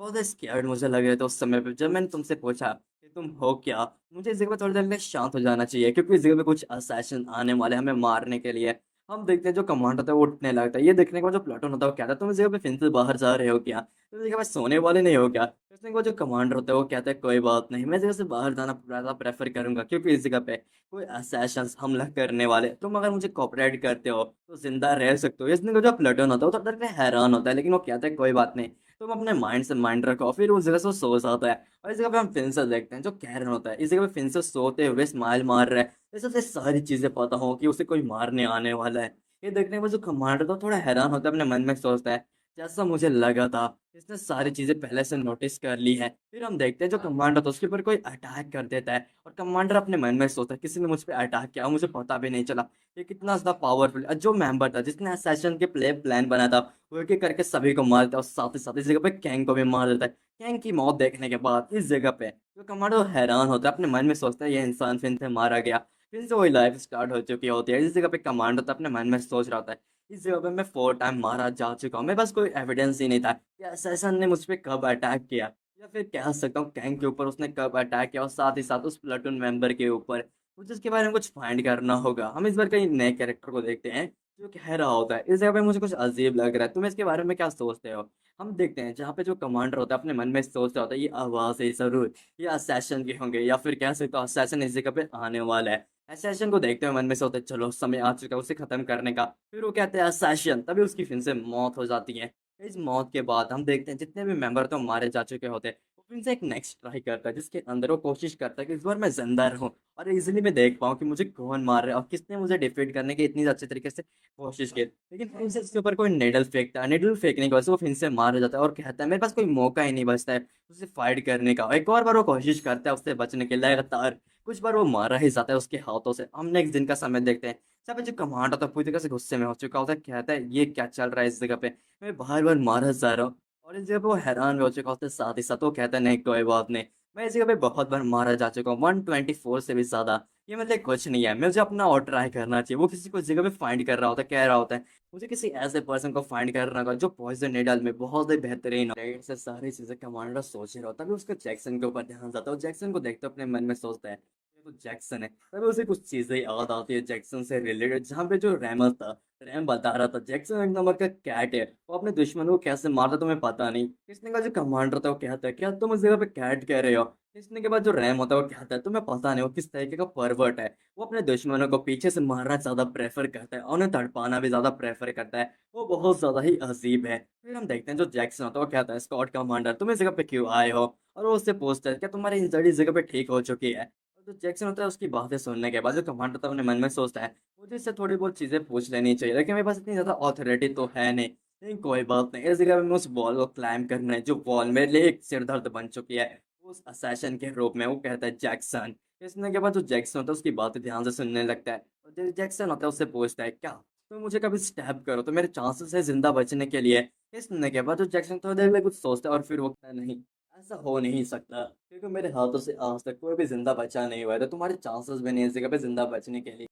बहुत स्कैर्ड मुझे लग रहे थे उस समय पे जब मैंने तुमसे पूछा कि तुम हो क्या। मुझे इस जगह पे थोड़ी देर के लिए शांत हो जाना चाहिए क्योंकि इस जगह पे कुछ असैसिन आने वाले हैं हमें मारने के लिए। हम देखते हैं जो कमांडर होता है वो उठने लगता है। ये देखने के बाद जो प्लेटून होता है वो कहता है तुम इस जगह पे फिर से बाहर जा रहे हो क्या, तुम इस जगह पे सोने वाले नहीं हो क्या? उसने के बाद जो कमांडर होता है वो कहता है कोई बात नहीं मैं इस जगह से बाहर जाना ज़्यादा प्रेफर करूंगा क्योंकि इस जगह पे कोई असैसिन हमला करने वाले, तुम अगर मुझे कोऑपरेट करते हो तो जिंदा रह सकते हो। इसने को जो प्लेटून होता है वो थोड़ा देर के लिए हैरान होता है, लेकिन वो कहता है कोई बात नहीं तुम अपने माइंड से माइंड रखो। फिर उस जगह से वो सो जाता है। और इस जगह पे हम फिंसर देखते हैं जो कैरन होता है इस जगह पे फिंसर सोते हुए स्माइल मार रहा है जैसे उसे सारी चीजें पता हो कि उसे कोई मारने आने वाला है। ये देखने के बाद जो कमांडर था थोड़ा हैरान होता है अपने मन में सोचता है जैसा मुझे लगा था इसने सारी चीजें पहले से नोटिस कर ली है। फिर हम देखते हैं जो कमांडर था उसके ऊपर कोई अटैक कर देता है और कमांडर अपने मन में सोचता है किसी ने मुझ पर अटैक किया मुझे पता भी नहीं चला। ये कितना ज्यादा पावरफुल जो मेंबर था जिसने सेशन के प्लान बना था वो एक एक करके सभी को मार देता है और साथ ही साथ इस जगह पे कैंग को भी मार देता है। कैंग की मौत देखने के बाद इस जगह पे जो कमांडो हैरान होता है अपने मन में सोचता है ये इंसान फिर से मारा गया, फिर से वही लाइफ स्टार्ट हो चुकी होती है। इस जगह पे कमांडो तो अपने मन में सोच रहा होता है इस जगह पे मैं 4 टाइम मारा जा चुका हूँ, मेरे पास कोई एविडेंस ही नहीं था कि असैसन ने मुझ पे कब अटैक किया, या फिर कह सकता हूँ कैंग के ऊपर उसने कब अटैक किया और साथ ही साथ उस प्लेटून मेंबर के ऊपर। मुझे इसके बारे में कुछ फाइंड करना होगा। हम इस बार कई नए कैरेक्टर को देखते हैं जो कह रहा होता है इस जगह पे मुझे कुछ अजीब लग रहा है, तुम इसके बारे में क्या सोचते हो? हम देखते हैं जहाँ पे जो कमांडर होता है अपने मन में सोच रहा होता है ये आवाज है जरूर ये असैसन के होंगे या फिर कह सकते हो असैसन इस जगह पे आने वाला है। असैसन को देखते हुए मन में सोचते हैं चलो समय आ चुका है उसे खत्म करने का। फिर वो कहते हैं असैसन तभी उसकी फिर से मौत हो जाती है। इस मौत के बाद हम देखते हैं जितने भी मेंबर तो मारे जा चुके होते हैं वो फिर से एक नेक्स्ट ट्राई करता है जिसके अंदर वो कोशिश करता है कि इस बार मैं जिंदा रहूं और इजीली मैं देख पाऊं कि मुझे कौन मार रहा है और किसने मुझे डिफीट करने की इतनी अच्छे तरीके से कोशिश की। लेकिन फिर से उसके ऊपर कोई निडल फेंकता है, निडल फेंकने की वजह से वो फिर से मार जाता है और कहता है मेरे पास कोई मौका ही नहीं बचता है उससे फाइट करने का। एक और बार वो कोशिश करता है उससे बचने के लगातार, कुछ बार वो मारा ही जाता है उसके हाथों से। हम नेक्स्ट दिन का समय देखते हैं, जहाँ पे जो कमांड होता है पूरी तरह से गुस्से में हो चुका होता है, कहता है ये क्या चल रहा है इस जगह पे, मैं बार बार मारा जा रहा हूँ। और इस जगह पे वो हैरान भी हो चुका होता है, साथ ही साथ वो कहता है नहीं कोई बात नहीं, मैं इस जगह पे बहुत बार मारा जा चुका हूँ 124 से भी ज्यादा, ये मतलब कुछ नहीं है, मुझे अपना और ट्राई करना चाहिए। वो किसी को इस जगह पे फाइंड कर रहा होता है, कह रहा होता है मुझे किसी ऐसे पर्सन को फाइंड करना होगा जो पॉइजन निडल में बहुत ही बेहतरीन हो। राइट से सारी चीजें कमांडर सोच ही रहा होता है, तभी उसका जैक्सन के ऊपर ध्यान जाता है और जैक्सन को देखते अपने मन में सोचता है ये तो जैक्सन है। तभी उसे कुछ चीजें याद आती है जैक्सन से रिलेटेड, जहाँ पे जो रैमल था, रैम बता रहा था जैक्सन एक नंबर का कैट है, वो अपने दुश्मन को कैसे मारता तुम्हें पता नहीं। किसने का जो कमांडर था वो कहता है क्या तुम इस जगह पे कैट कह रहे हो। किसने के बाद जो रैम होता है वो कहता है तुम्हें पता नहीं वो किस तरीके का परवर्ट है, वो अपने दुश्मनों को पीछे से मारना ज्यादा प्रेफर करता है और उन्हें तड़पाना भी ज्यादा प्रेफर करता है, वो बहुत ज्यादा ही अजीब है। फिर हम देखते हैं जो जैक्सन होता है वो कहता है स्कॉट कमांडर तुम इस जगह पे क्यों आए हो, और वो उससे पूछता है क्या तुम्हारी इंजरी इस जगह पे ठीक हो चुकी है। और जो जैक्सन होता है उसकी बातें सुनने के बाद जो कमांडर होता है अपने मन में सोचता है मुझे इससे थोड़ी बहुत चीजें पूछ लेनी चाहिए, लेकिन मेरे पास इतनी ज्यादा ऑथोरिटी तो है नहीं। नहीं कोई बात नहीं, इस जगह पे मैं उस वॉल को क्लाइम करना है जो वॉल मेरे लिए एक सिर दर्द बन चुकी है उस असैशन के रूप में। वो कहता है जैक्सन, इसने के बाद जो जैक्सन होता है उसकी बातें ध्यान से सुनने लगता है और जो जैक्सन होता है उससे पूछता है क्या तुम मुझे कभी स्टैब करो तो मेरे चांसेस है जिंदा बचने के लिए। इस सुनने के बाद जो जैक्सन थोड़ी देर के लिए कुछ सोचता है और फिर वो कहता है नहीं ऐसा हो नहीं सकता क्योंकि मेरे हाथों से आज तक कोई भी जिंदा बचा नहीं हुआ है, तो तुम्हारे चांसेस भी नहीं है इस जगह पे जिंदा बचने के लिए।